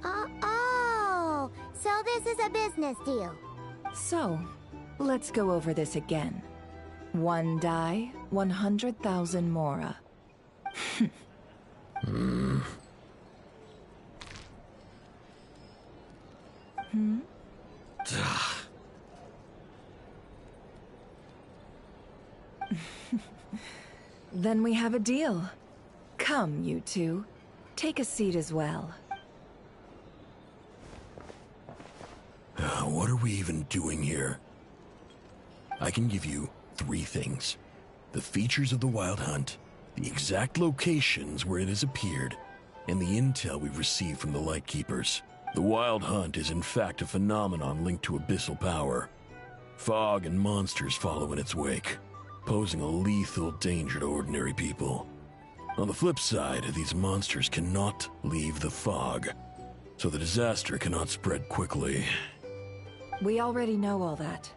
Oh, so this is a business deal. So, let's go over this again. One die, 100,000 mora. Then we have a deal. Come, you two. Take a seat as well. What are we even doing here? I can give you 3 things. The features of the Wild Hunt, the exact locations where it has appeared, and the intel we've received from the Lightkeepers. The Wild Hunt is in fact a phenomenon linked to abyssal power. Fog and monsters follow in its wake, posing a lethal danger to ordinary people. On the flip side, these monsters cannot leave the fog, so the disaster cannot spread quickly. We already know all that.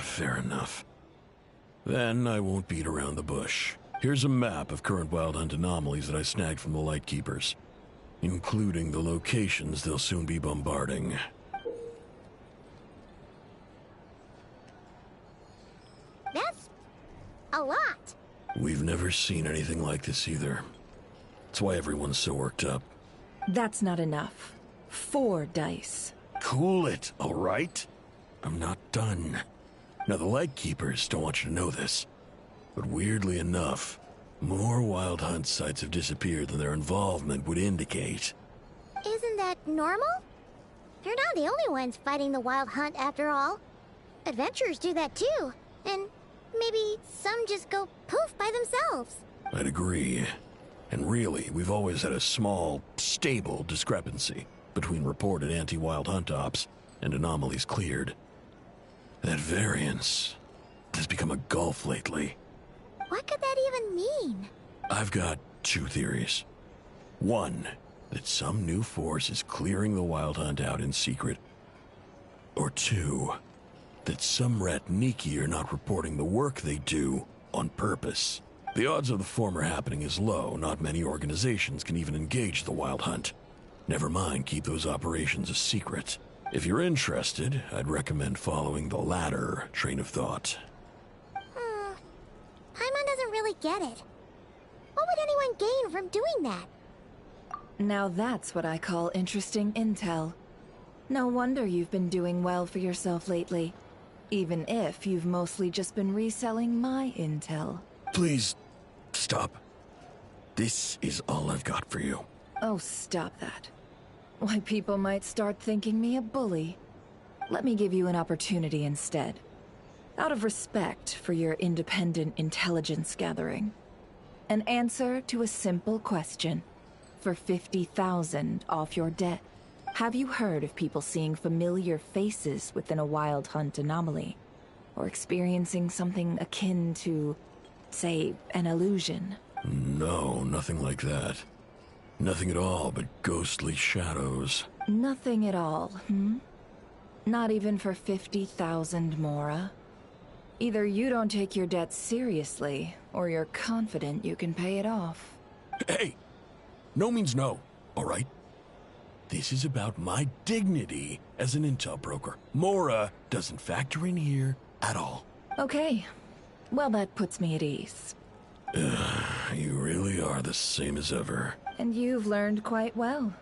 Fair enough. Then I won't beat around the bush. Here's a map of current Wild Hunt anomalies that I snagged from the Lightkeepers, including the locations they'll soon be bombarding. That's a lot. We've never seen anything like this either. That's why everyone's so worked up. That's not enough. 4 dice. Cool it, all right? I'm not done. Now, the Lightkeepers don't want you to know this, but weirdly enough, more Wild Hunt sites have disappeared than their involvement would indicate. Isn't that normal? They're not the only ones fighting the Wild Hunt after all. Adventurers do that too, and maybe some just go poof by themselves. I'd agree. And really, we've always had a small, stable discrepancy between reported anti-Wild Hunt ops and anomalies cleared. That variance has become a gulf lately. What could that even mean? I've got 2 theories. One, that some new force is clearing the Wild Hunt out in secret. Or 2, that some rat Niki are not reporting the work they do on purpose. The odds of the former happening is low. Not many organizations can even engage the Wild Hunt. Never mind keep those operations a secret. If you're interested, I'd recommend following the latter train of thought. really get it. What would anyone gain from doing that? Now that's what I call interesting intel. No wonder you've been doing well for yourself lately. Even if you've mostly just been reselling my intel. Please, stop. This is all I've got for you. Oh, stop that. Why, people might start thinking me a bully. Let me give you an opportunity instead. Out of respect for your independent intelligence gathering. An answer to a simple question. For 50,000 off your debt. Have you heard of people seeing familiar faces within a wild hunt anomaly? Or experiencing something akin to, say, an illusion? No, nothing like that. Nothing at all but ghostly shadows. Nothing at all, Not even for 50,000 Mora? Either you don't take your debt seriously, or you're confident you can pay it off. Hey! No means no, all right? This is about my dignity as an intel broker. Mora doesn't factor in here at all. Okay. Well, that puts me at ease. You really are the same as ever. And you've learned quite well.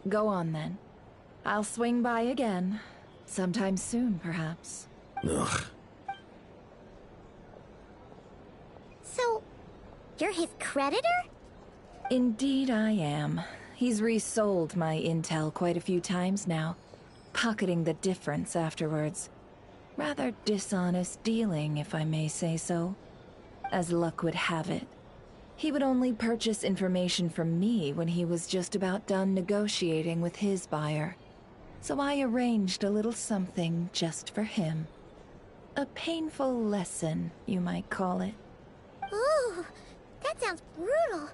Go on, then. I'll swing by again. Sometime soon, perhaps. Ugh. So, you're his creditor? Indeed I am. He's resold my intel quite a few times now, pocketing the difference afterwards. Rather dishonest dealing, if I may say so. As luck would have it, he would only purchase information from me when he was just about done negotiating with his buyer. So I arranged a little something just for him. A painful lesson, you might call it. Ooh, that sounds brutal.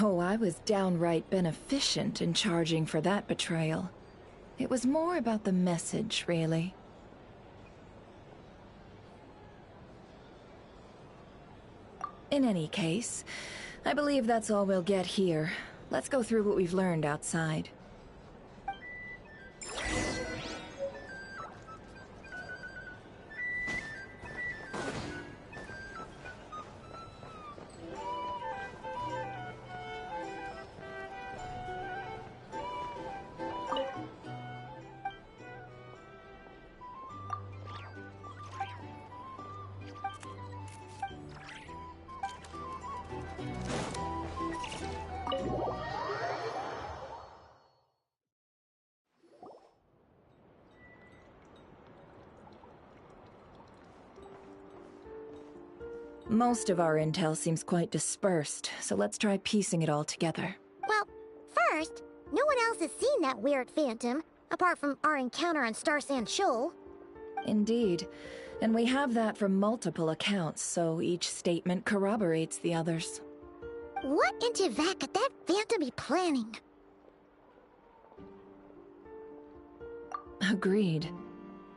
Oh, I was downright beneficent in charging for that betrayal. It was more about the message, really. In any case, I believe that's all we'll get here. Let's go through what we've learned outside. Most of our intel seems quite dispersed, so let's try piecing it all together. Well, first, no one else has seen that weird phantom, apart from our encounter on Star Sand Shoal. Indeed. And we have that from multiple accounts, so each statement corroborates the others. What in Tivat could that phantom be planning? Agreed.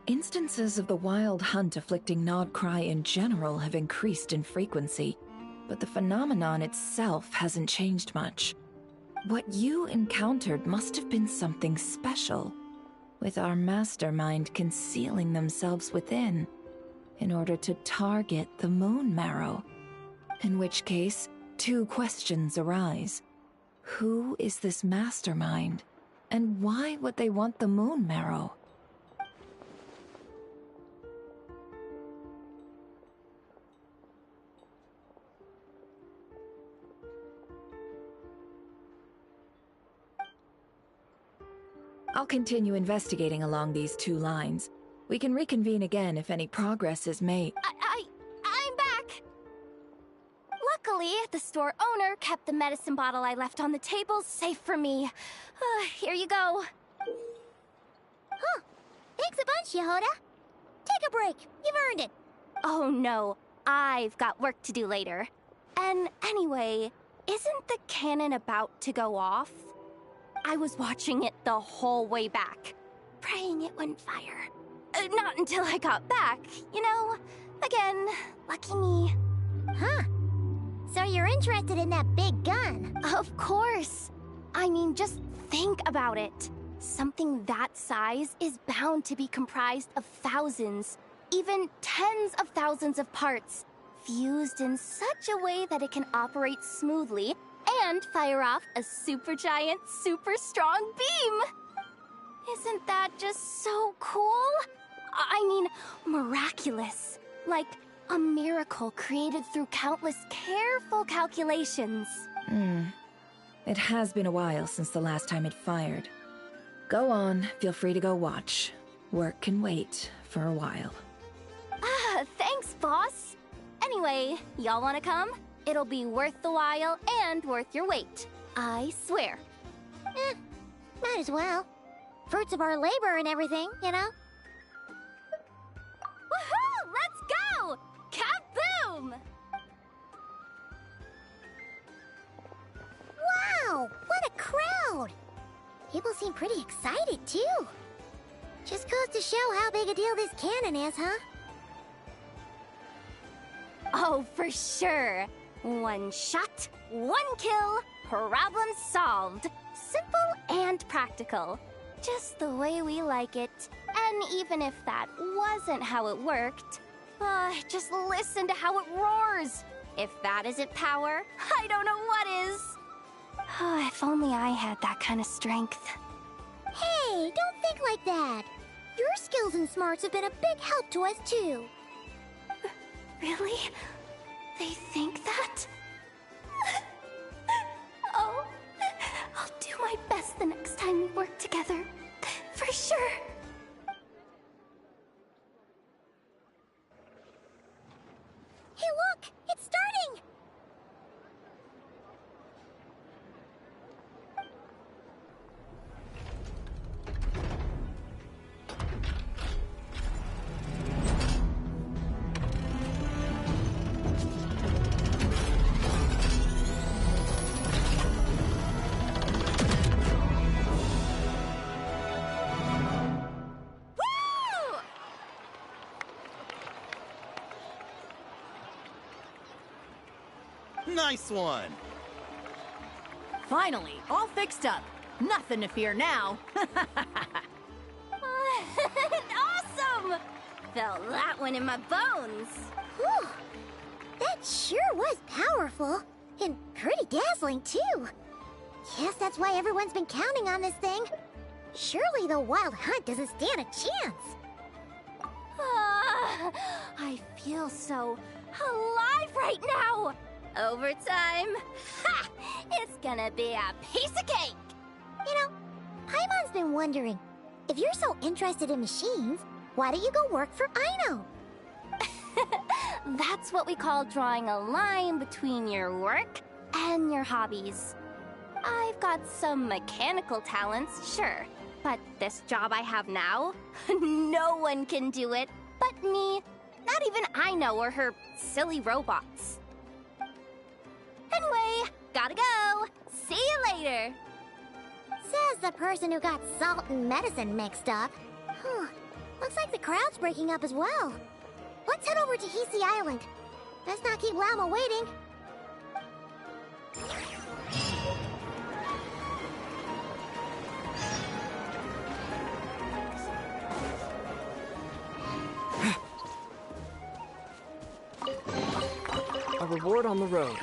Instances of the wild hunt afflicting Nod Krai in general have increased in frequency, but the phenomenon itself hasn't changed much. What you encountered must have been something special, with our mastermind concealing themselves within, in order to target the Moon Marrow. In which case, two questions arise. Who is this mastermind? And why would they want the Moon Marrow? I'll continue investigating along these two lines. We can reconvene again if any progress is made. I'm back! Luckily, the store owner kept the medicine bottle I left on the table safe for me. Here you go. Huh. Thanks a bunch, Yehoda. Take a break. You've earned it. Oh no, I've got work to do later. And anyway, isn't the cannon about to go off? I was watching it the whole way back, praying it wouldn't fire. Not until I got back, you know? Again, lucky me. Huh. So you're interested in that big gun? Of course. I mean, just think about it. Something that size is bound to be comprised of thousands, even tens of thousands of parts, fused in such a way that it can operate smoothly and fire off a supergiant, super strong beam. Isn't that just so cool? I mean, miraculous. Like a miracle created through countless careful calculations. It has been a while since the last time it fired. Go on, feel free to go watch. Work can wait for a while. Thanks, boss. Anyway, y'all wanna come? It'll be worth the while and worth your wait. I swear. Might as well. Fruits of our labor and everything, you know? Woohoo! Let's go! Kaboom! Wow! What a crowd! People seem pretty excited, too. Just goes to show how big a deal this cannon is, huh? Oh, for sure. One shot, one kill, problem solved. Simple and practical. Just the way we like it. And even if that wasn't how it worked, just listen to how it roars. If that isn't power, I don't know what is. If only I had that kind of strength. Hey, don't think like that. Your skills and smarts have been a big help to us, too. Really? They think that? Oh, I'll do my best the next time we work together. For sure. Hey, look! It's starting! Nice one! Finally, all fixed up. Nothing to fear now. Awesome! Felt that one in my bones. Whew. That sure was powerful. And pretty dazzling, too. Guess that's why everyone's been counting on this thing. Surely the Wild Hunt doesn't stand a chance. I feel so alive right now. Overtime. Ha! It's gonna be a piece of cake. You know, Paimon's been wondering, if you're so interested in machines, why don't you go work for Aino? That's what we call drawing a line between your work and your hobbies. I've got some mechanical talents, sure, but this job I have now, no one can do it but me. Not even Aino or her silly robots. Anyway, gotta go. See you later. Says the person who got salt and medicine mixed up. Looks like the crowd's breaking up as well. Let's head over to Hisi Island. Let's not keep Llama waiting. A reward on the road.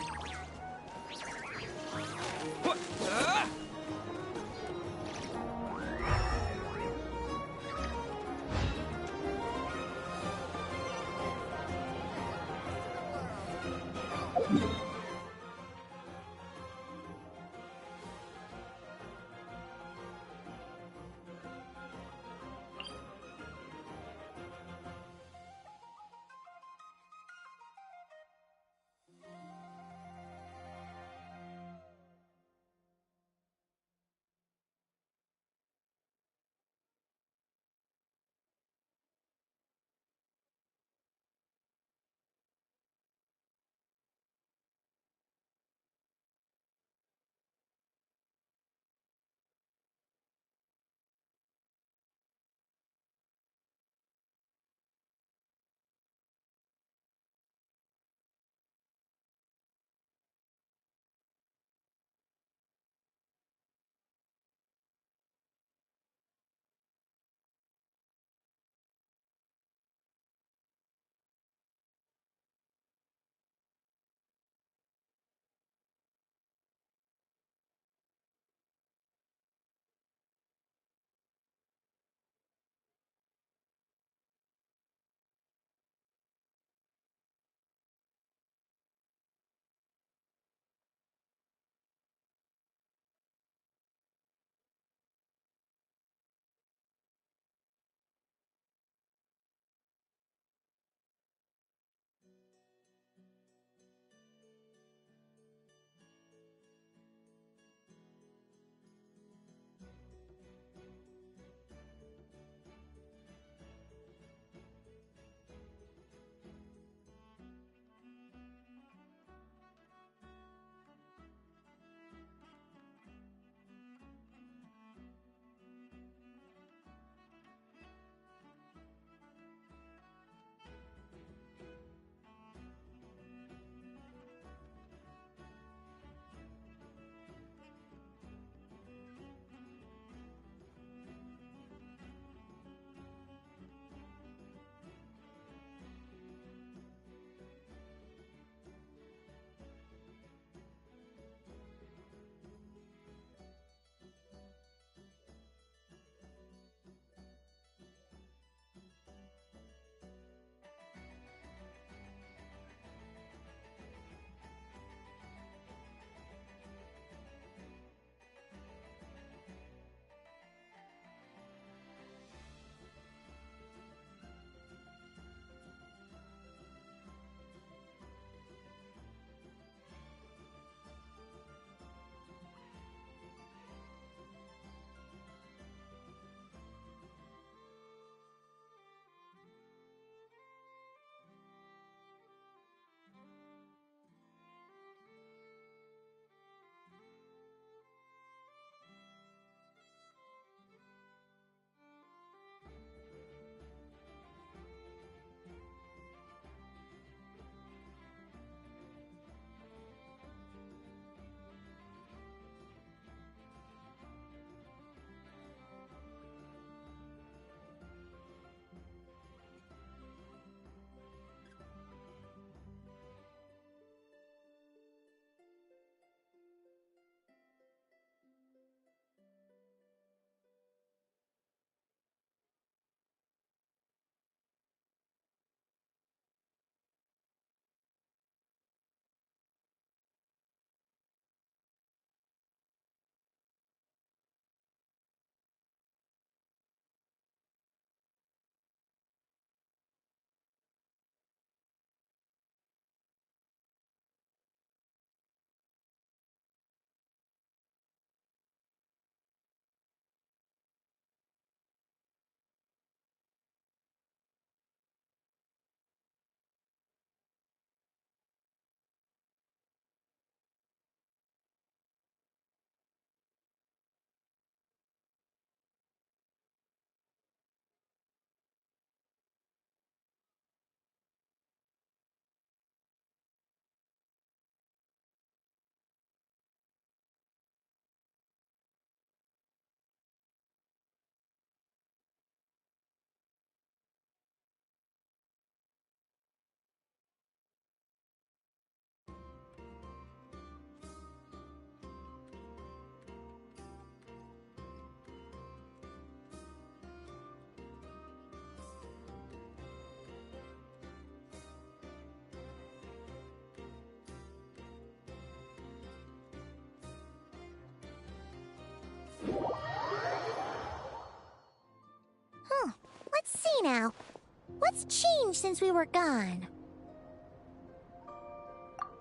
changed since we were gone?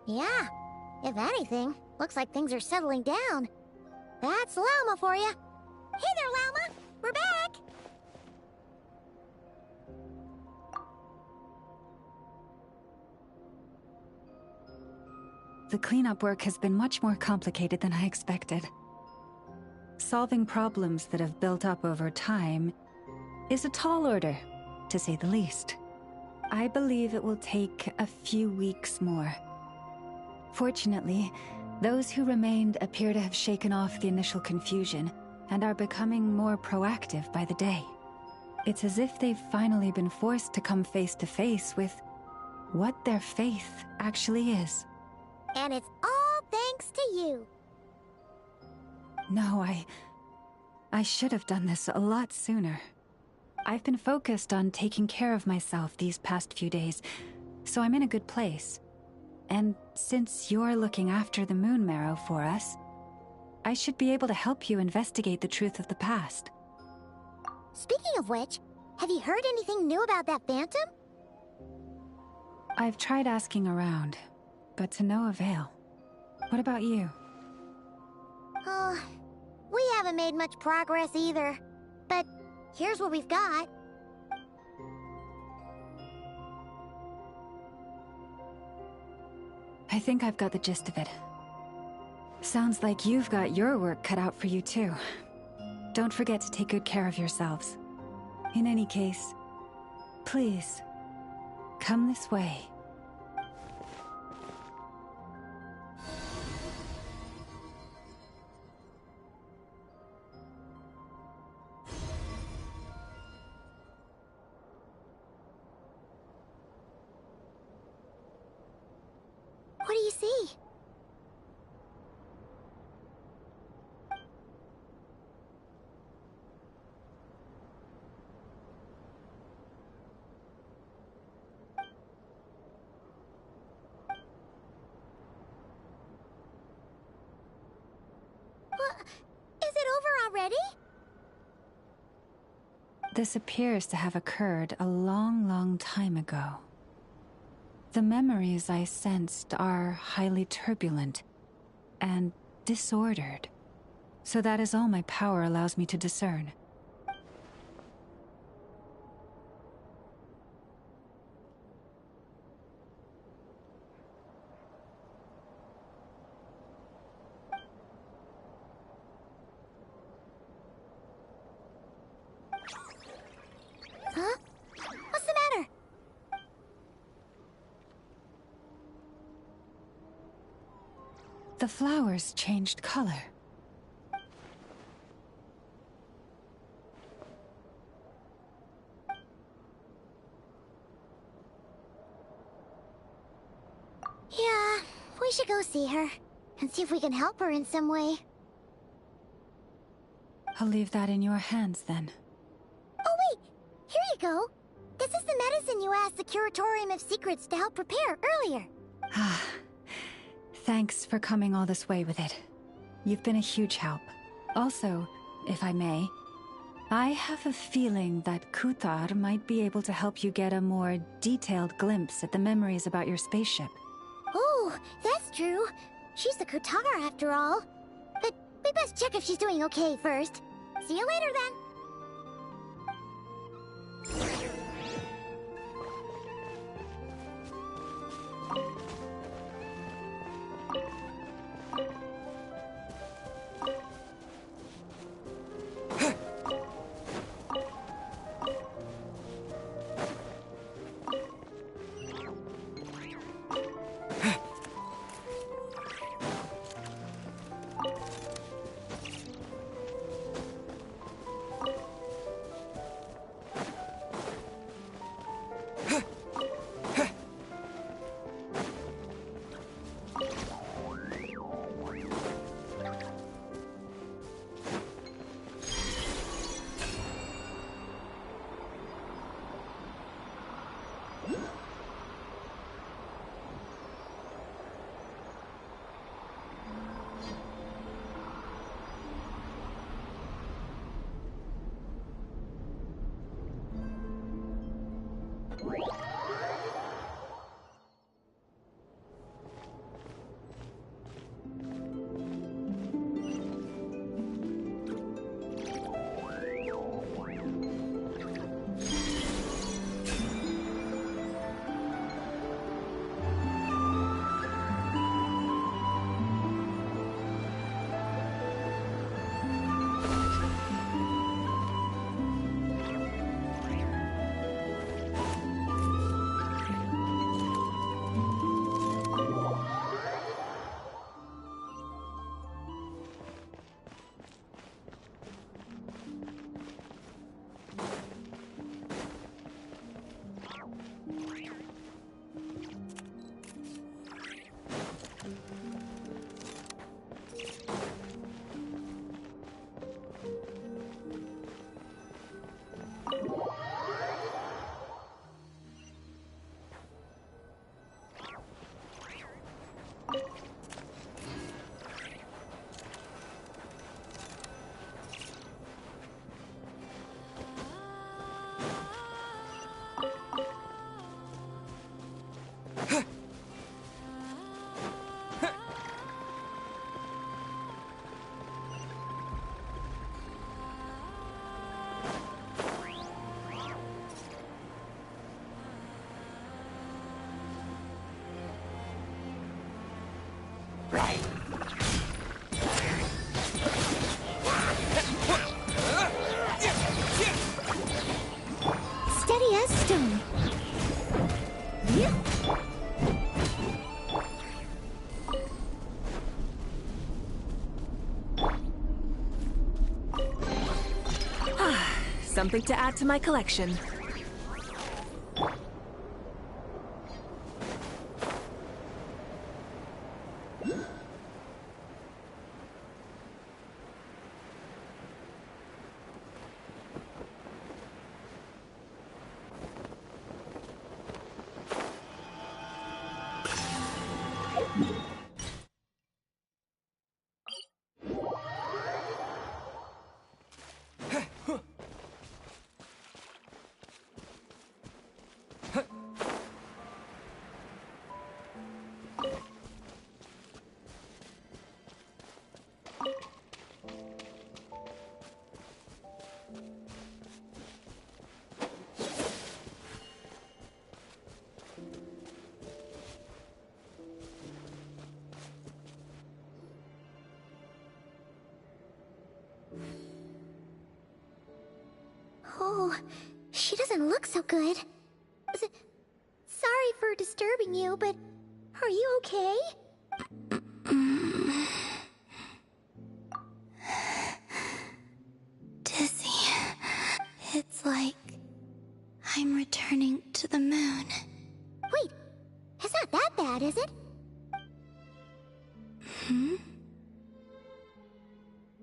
Yeah, if anything, looks like things are settling down. That's Llama for you. Hey there, Llama! We're back! The cleanup work has been much more complicated than I expected. Solving problems that have built up over time is a tall order, to say the least. I believe it will take a few weeks more. Fortunately, those who remained appear to have shaken off the initial confusion and are becoming more proactive by the day. It's as if they've finally been forced to come face to face with what their faith actually is. And it's all thanks to you. No, I should have done this a lot sooner. I've been focused on taking care of myself these past few days, so I'm in a good place. And since you're looking after the Moon Marrow for us, I should be able to help you investigate the truth of the past. Speaking of which, have you heard anything new about that phantom? I've tried asking around, but to no avail. What about you? Oh, we haven't made much progress either. But here's what we've got. I think I've got the gist of it. Sounds like you've got your work cut out for you too. Don't forget to take good care of yourselves. In any case, please, come this way. What do you see? Is it over already? This appears to have occurred a long, long time ago. The memories I sensed are highly turbulent and disordered, so that is all my power allows me to discern. Huh? What's the matter? The flowers changed color. Yeah, we should go see her and see if we can help her in some way. I'll leave that in your hands then. Oh wait, here you go. This is the medicine you asked the Curatorium of Secrets to help prepare earlier. Thanks for coming all this way with it. You've been a huge help. Also, if I may, I have a feeling that Kuthar might be able to help you get a more detailed glimpse at the memories about your spaceship. Oh, that's true. She's the Kutara after all. But we best check if she's doing okay first. See you later then. Steady as stone. Something to add to my collection. Oh, she doesn't look so good. Sorry for disturbing you, but are you okay? Dizzy. It's like I'm returning to the moon. Wait, it's not that bad, is it? Hmm?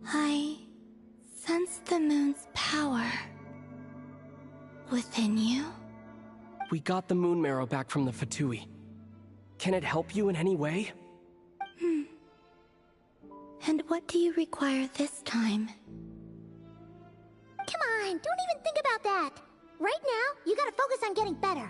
I sense the moon's power within you. We got the moon marrow back from the Fatui. Can it help you in any way? And what do you require this time? Come on, don't even think about that. Right now, you gotta focus on getting better.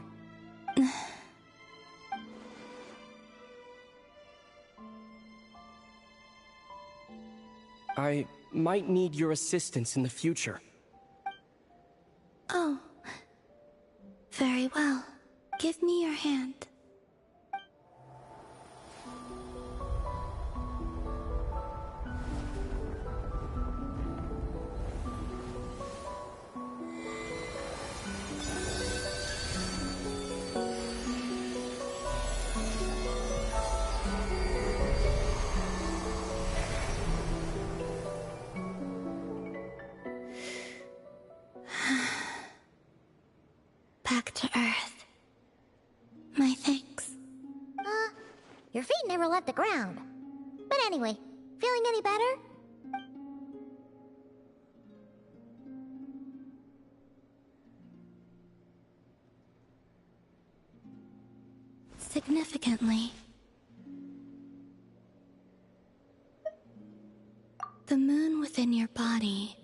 I might need your assistance in the future. Oh. Very well. Give me your hand. Back to Earth. My thanks. Your feet never left the ground. But anyway, feeling any better? Significantly. The moon within your body.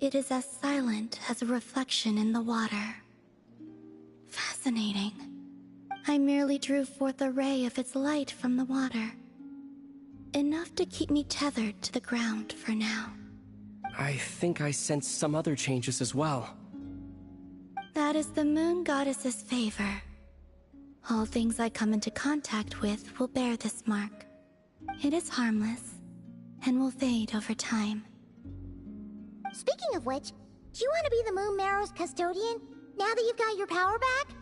It is as silent as a reflection in the water. Fascinating. I merely drew forth a ray of its light from the water. Enough to keep me tethered to the ground for now. I think I sense some other changes as well. That is the moon goddess's favor. All things I come into contact with will bear this mark. It is harmless, and will fade over time. Speaking of which, do you want to be the Moon Marrow's custodian, now that you've got your power back?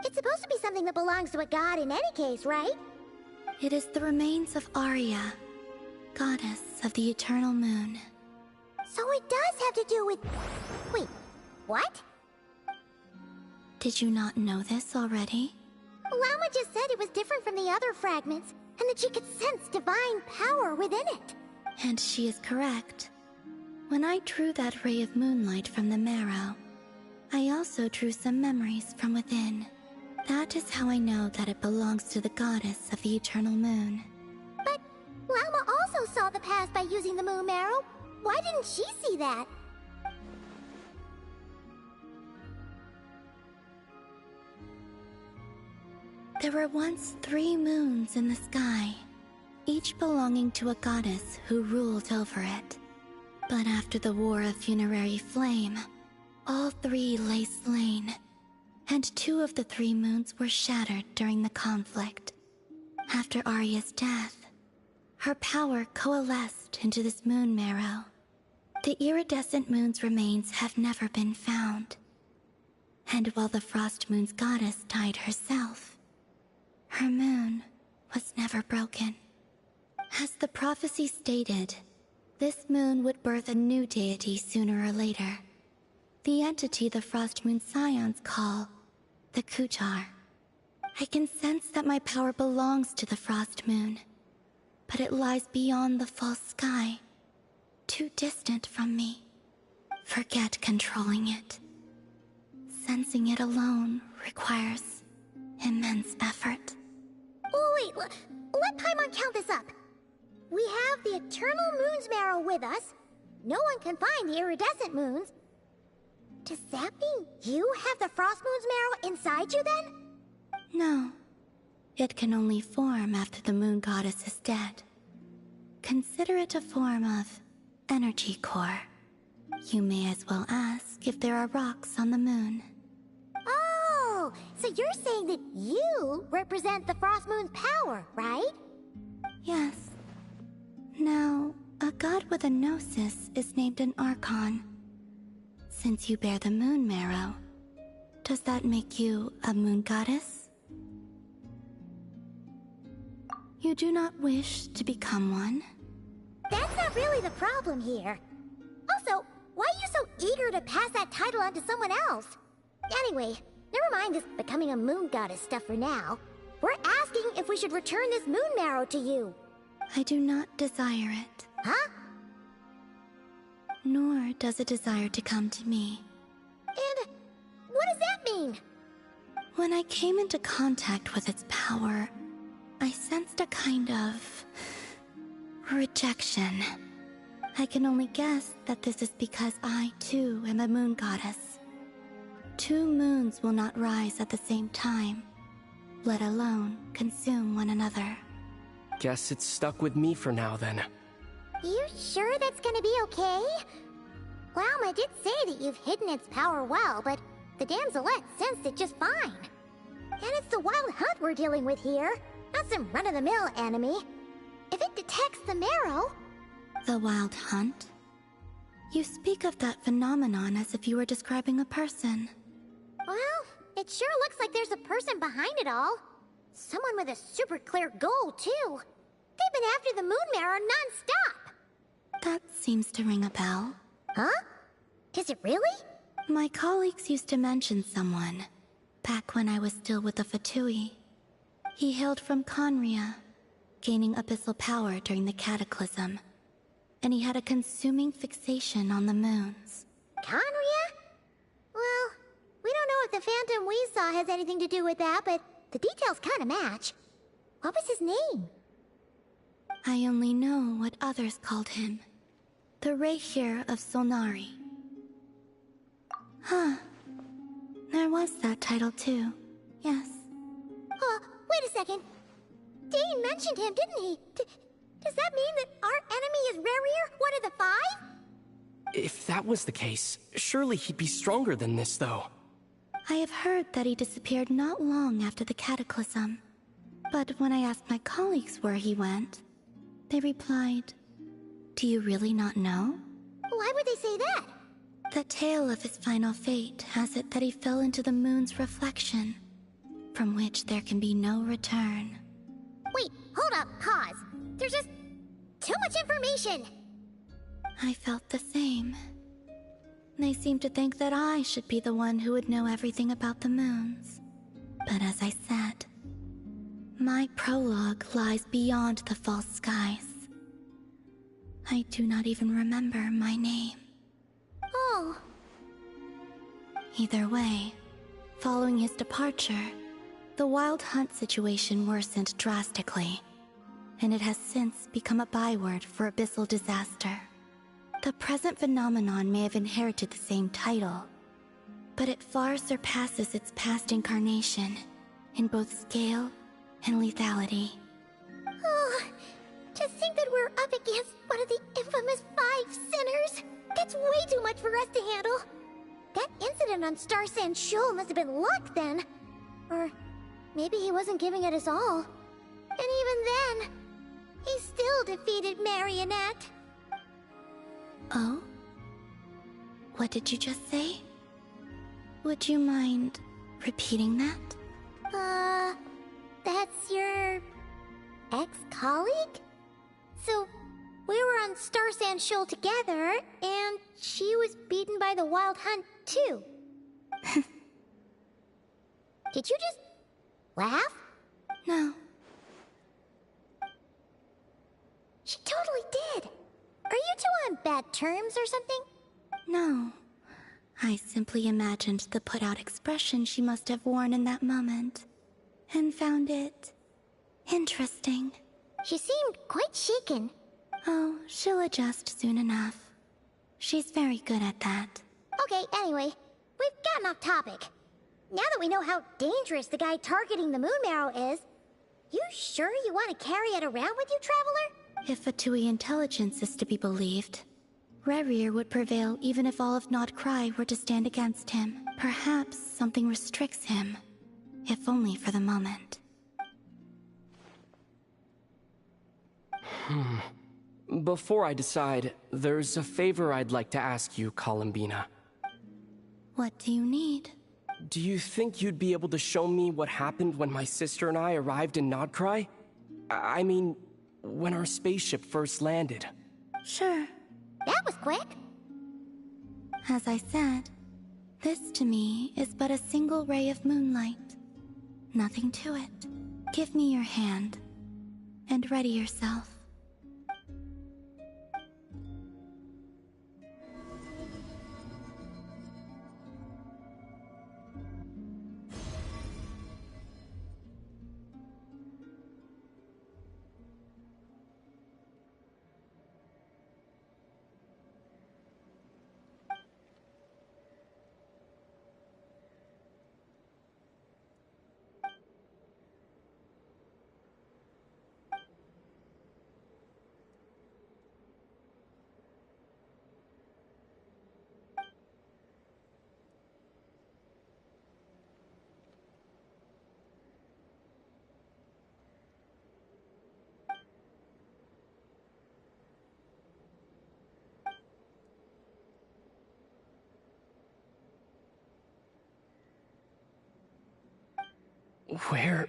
It's supposed to be something that belongs to a god in any case, right? It is the remains of Arya, goddess of the eternal moon. So it does have to do with... Wait, what? Did you not know this already? Lauma just said it was different from the other fragments, and that she could sense divine power within it. And she is correct. When I drew that ray of moonlight from the marrow, I also drew some memories from within. That is how I know that it belongs to the goddess of the eternal moon. But Lauma also saw the past by using the moon marrow. Why didn't she see that? There were once 3 moons in the sky, each belonging to a goddess who ruled over it. But after the War of Funerary Flame, all 3 lay slain, and 2 of the 3 moons were shattered during the conflict. After Arya's death, her power coalesced into this moon marrow. The iridescent moon's remains have never been found. And while the Frost Moon's goddess died herself, her moon was never broken. As the prophecy stated, this moon would birth a new deity sooner or later. The entity the Frost Moon Scions call the Kutar. I can sense that my power belongs to the Frost Moon, but it lies beyond the false sky, too distant from me. Forget controlling it. Sensing it alone requires immense effort. Oh wait, let Paimon count this up. We have the Eternal Moon's Marrow with us. No one can find the iridescent moons. Does that mean you have the Frost Moon's Marrow inside you then? No. It can only form after the moon goddess is dead. Consider it a form of energy core. You may as well ask if there are rocks on the moon. Oh, so you're saying that you represent the Frost Moon's power, right? Yes. Now, a god with a gnosis is named an Archon. Since you bear the moon marrow, does that make you a moon goddess? You do not wish to become one? That's not really the problem here. Also, why are you so eager to pass that title on to someone else? Anyway, never mind this becoming a moon goddess stuff for now. We're asking if we should return this moon marrow to you. I do not desire it. Huh? Nor does it desire to come to me. And what does that mean? When I came into contact with its power, I sensed a kind of rejection. I can only guess that this is because I, too, am a moon goddess. Two moons will not rise at the same time, let alone consume one another. Guess it's stuck with me for now, then. You sure that's gonna be okay? Lauma did say that you've hidden its power well, but the damselette sensed it just fine. And it's the wild hunt we're dealing with here, not some run-of-the-mill enemy. If it detects the marrow... The wild hunt? You speak of that phenomenon as if you were describing a person. Well, it sure looks like there's a person behind it all. Someone with a super clear goal, too. They've been after the moon marrow non-stop. That seems to ring a bell. Huh? Does it really? My colleagues used to mention someone, back when I was still with the Fatui. He hailed from Conria, gaining abyssal power during the Cataclysm, and he had a consuming fixation on the moons. Conria? Well, we don't know if the phantom we saw has anything to do with that, but the details kinda match. What was his name? I only know what others called him. The Reihir of Solnari. Huh. There was that title too. Yes. Wait a second. Dane mentioned him, didn't he? Does that mean that our enemy is Reihir, one of the five? If that was the case, surely he'd be stronger than this, though. I have heard that he disappeared not long after the Cataclysm. But when I asked my colleagues where he went, they replied, "Do you really not know?" Why would they say that? The tale of his final fate has it that he fell into the moon's reflection, from which there can be no return. Wait, hold up, pause. There's just too much information. I felt the same. They seemed to think that I should be the one who would know everything about the moons. But as I said, my prologue lies beyond the false skies. I do not even remember my name. Oh. Either way, following his departure, the wild hunt situation worsened drastically, and it has since become a byword for abyssal disaster. The present phenomenon may have inherited the same title, but it far surpasses its past incarnation in both scale and lethality. Oh, to think that we're up against one of the infamous 5 sinners, that's way too much for us to handle. That incident on Star Sand Shoal must have been luck then. Or maybe he wasn't giving it his all. And even then, he still defeated Marionette. Oh? What did you just say? Would you mind repeating that? That's your ex-colleague? So, we were on Star Sand Shoal together, and she was beaten by the Wild Hunt, too. Did you just laugh? No. She totally did. Are you two on bad terms or something? No. I simply imagined the put-out expression she must have worn in that moment, and found it interesting. She seemed quite shaken. Oh, she'll adjust soon enough. She's very good at that. Okay, anyway, we've gotten off topic. Now that we know how dangerous the guy targeting the Moon Marrow is, you sure you want to carry it around with you, Traveler? If Fatui intelligence is to be believed, Rerir would prevail even if all of Nod Krai were to stand against him. Perhaps something restricts him, if only for the moment. Before I decide, there's a favor I'd like to ask you, Columbina. What do you need? Do you think you'd be able to show me what happened when my sister and I arrived in Nod Krai? I mean, when our spaceship first landed. Sure. That was quick. As I said, this to me is but a single ray of moonlight. Nothing to it. Give me your hand, and ready yourself. Where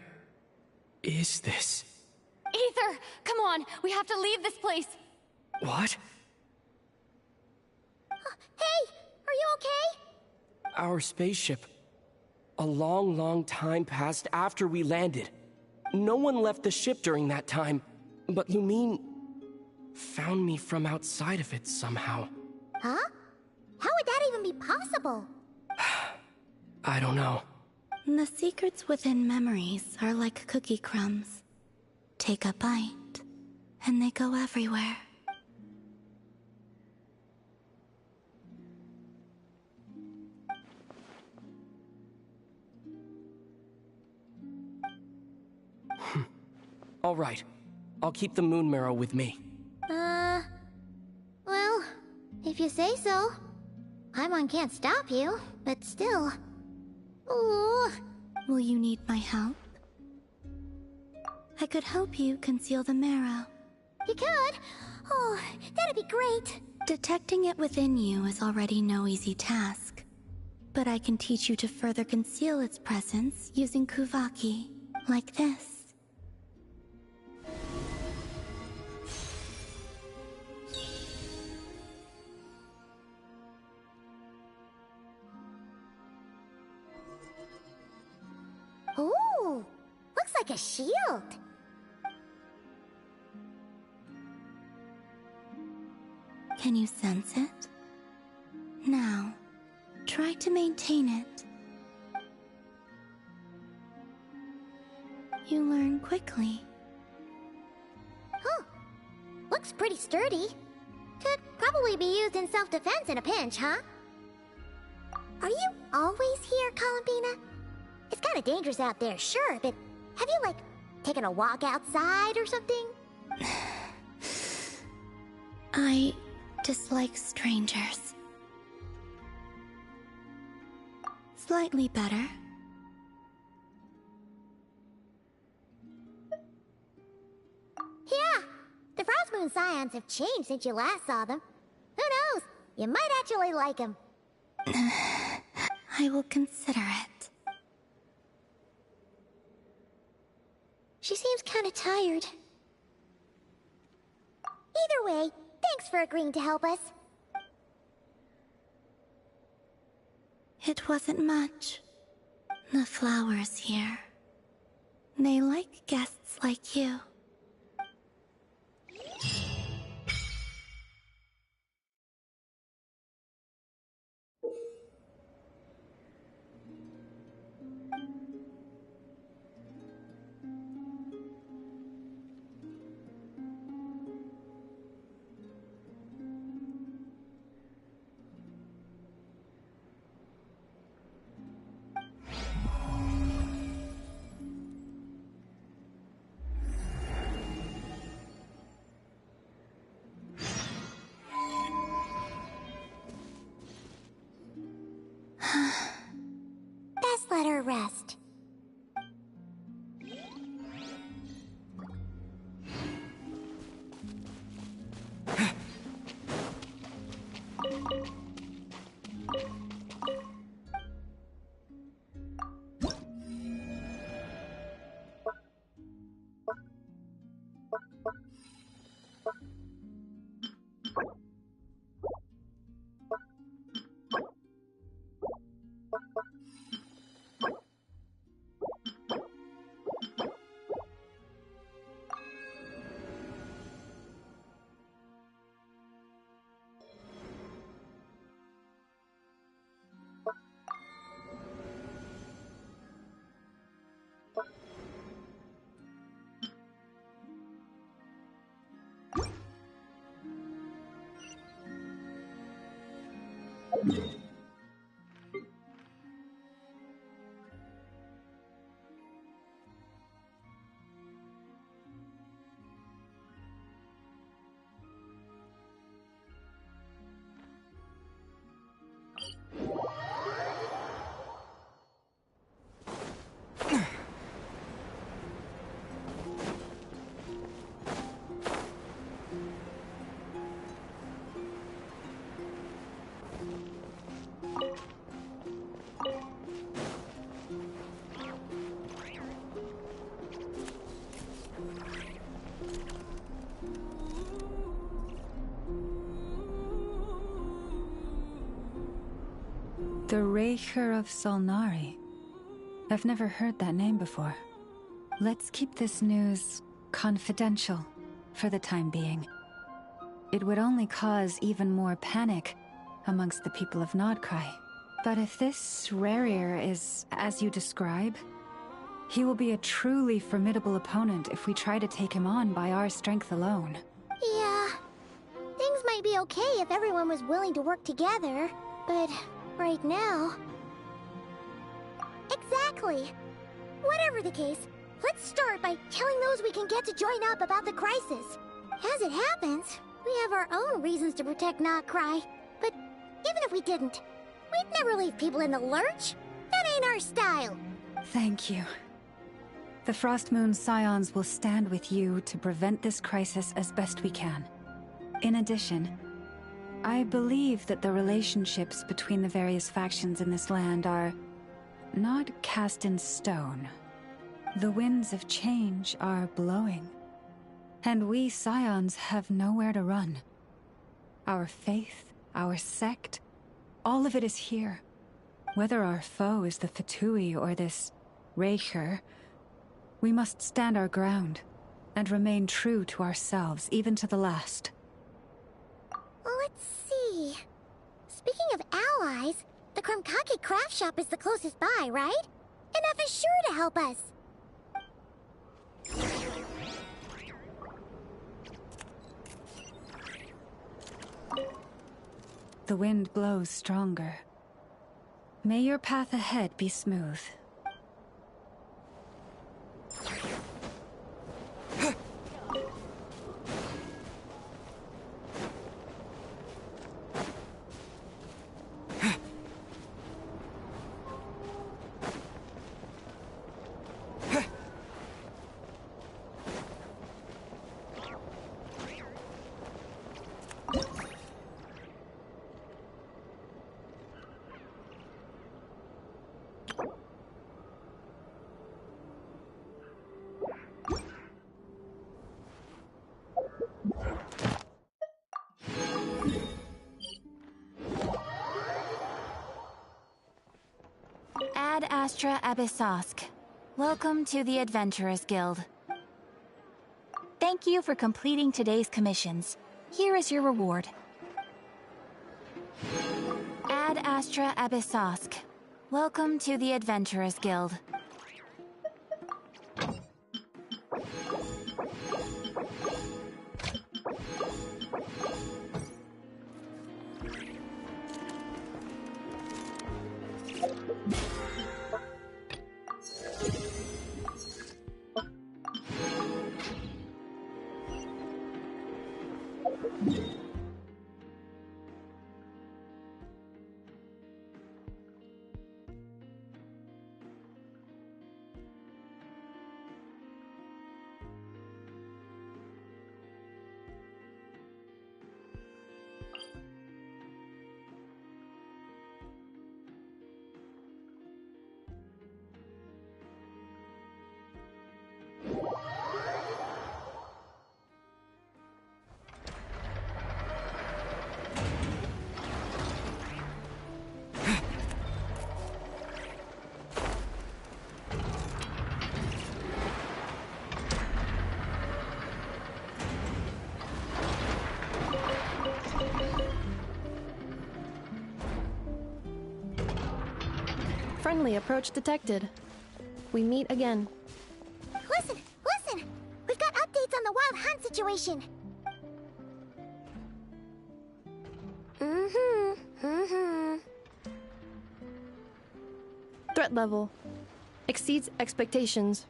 is this? Aether, come on, we have to leave this place. What? Hey, are you okay? Our spaceship. A long time passed after we landed. No one left the ship during that time, but Lumine found me from outside of it somehow. Huh? How would that even be possible? I don't know. The secrets within memories are like cookie crumbs. Take a bite, and they go everywhere. All right. I'll keep the Moon Marrow with me. Well, if you say so. Paimon can't stop you, but still. Ooh. Will you need my help? I could help you conceal the marrow. You could? Oh, that'd be great. Detecting it within you is already no easy task. But I can teach you to further conceal its presence using Kuvaki, like this. Ooh, looks like a shield. Can you sense it? Now, try to maintain it. You learn quickly. Huh. Looks pretty sturdy. Could probably be used in self-defense in a pinch, huh? Are you always here, Columbina? It's kind of dangerous out there, sure, but have you, like, taken a walk outside or something? I dislike strangers. Slightly better. Moon Scions have changed since you last saw them. Who knows? You might actually like them. I will consider it. She seems kinda tired. Either way, thanks for agreeing to help us. It wasn't much. The flowers here. They like guests like you. Best let her rest. The Raker of Solnari. I've never heard that name before. Let's keep this news confidential for the time being. It would only cause even more panic amongst the people of Krai. But if this Rarir is as you describe, he will be a truly formidable opponent if we try to take him on by our strength alone. Yeah. Things might be okay if everyone was willing to work together, but right now... Exactly. Whatever the case, let's start by telling those we can get to join up about the crisis. As it happens, we have our own reasons to protect Krai. But even if we didn't, we'd never leave people in the lurch. That ain't our style. Thank you. The Frost Moon Scions will stand with you to prevent this crisis as best we can. In addition, I believe that the relationships between the various factions in this land are not cast in stone. The winds of change are blowing, and we Scions have nowhere to run. Our faith, our sect, all of it is here. Whether our foe is the Fatui or this Raker, we must stand our ground and remain true to ourselves, even to the last. Let's see. Speaking of allies, the Krumkake craft shop is the closest by, right? Enough is sure to help us. The wind blows stronger. May your path ahead be smooth. Ad Astra Abyssosk. Welcome to the Adventurers Guild. Thank you for completing today's commissions. Here is your reward. Ad Astra Abyssosk. Welcome to the Adventurers Guild. Friendly approach detected. We meet again. Listen! Listen! We've got updates on the wild hunt situation. Threat level exceeds expectations.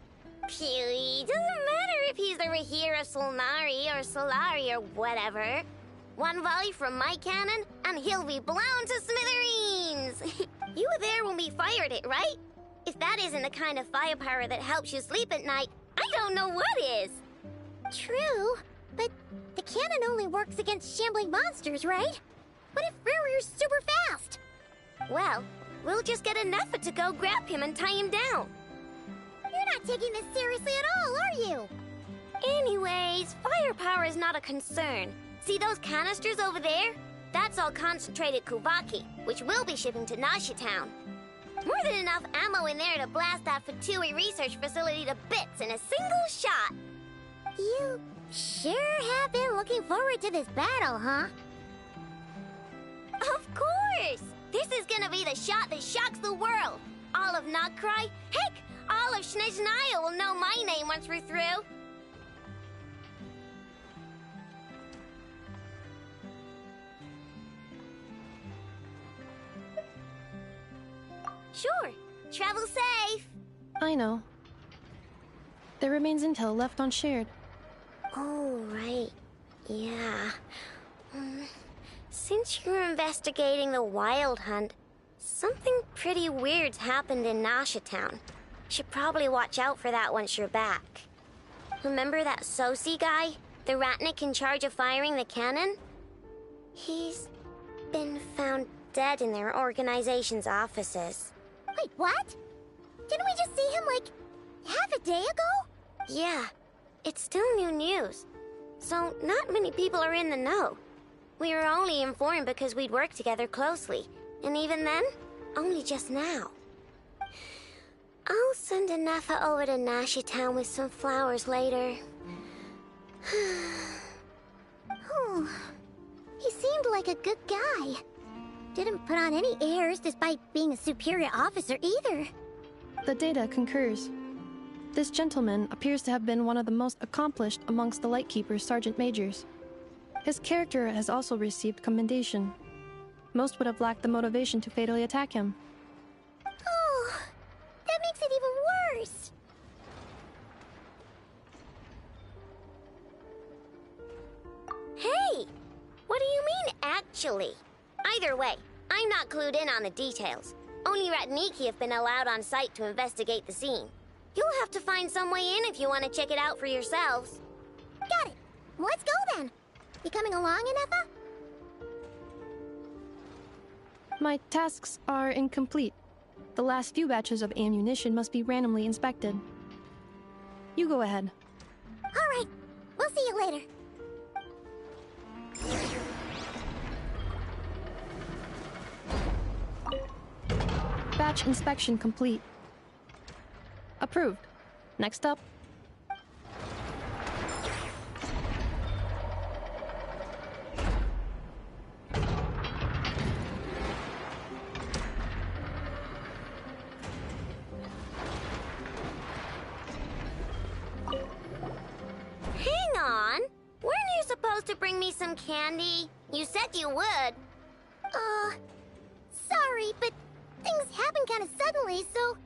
Phew, doesn't matter if he's the Rahira Solnari or Solari or whatever. One volley from my cannon, and he'll be blown to smithereens! You were there when we fired it, right? If that isn't the kind of firepower that helps you sleep at night, I don't know what is! True, but the cannon only works against shambling monsters, right? What if Ruri's super fast? Well, we'll just get an effort to go grab him and tie him down. You're not taking this seriously at all, are you? Anyways, firepower is not a concern. See those canisters over there? That's all concentrated Kuvaki, which we'll be shipping to Nasha Town. More than enough ammo in there to blast that Fatui research facility to bits in a single shot. You sure have been looking forward to this battle, huh? Of course! This is gonna be the shot that shocks the world. All of Krai, heck, all of Snezhnaya will know my name once we're through. Sure. Travel safe. I know. There remains intel left unshared. Oh, right. Yeah. Since you're investigating the wild hunt, something pretty weird's happened in Nasha Town. Should probably watch out for that once you're back. Remember that Sosi guy? The Ratnik in charge of firing the cannon? He's been found dead in their organization's offices. Wait, what? Didn't we just see him, like, half a day ago? Yeah, it's still new news. So not many people are in the know. We were only informed because we'd worked together closely. And even then, only just now. I'll send a Nepha over to Nasha Town with some flowers later. Oh, he seemed like a good guy. Didn't put on any airs despite being a superior officer either. The data concurs. This gentleman appears to have been one of the most accomplished amongst the Lightkeeper's Sergeant Majors. His character has also received commendation. Most would have lacked the motivation to fatally attack him. Oh, that makes it even worse. Hey! What do you mean, actually? Either way, I'm not clued in on the details. Only Ratniki have been allowed on site to investigate the scene. You'll have to find some way in if you want to check it out for yourselves. Got it. Let's go then. You coming along, Anefa? My tasks are incomplete. The last few batches of ammunition must be randomly inspected. You go ahead. All right. We'll see you later. Batch inspection complete. Approved. Next up. Hang on. Weren't you supposed to bring me some candy? You said you would. Sorry, but things happen kind of suddenly, so...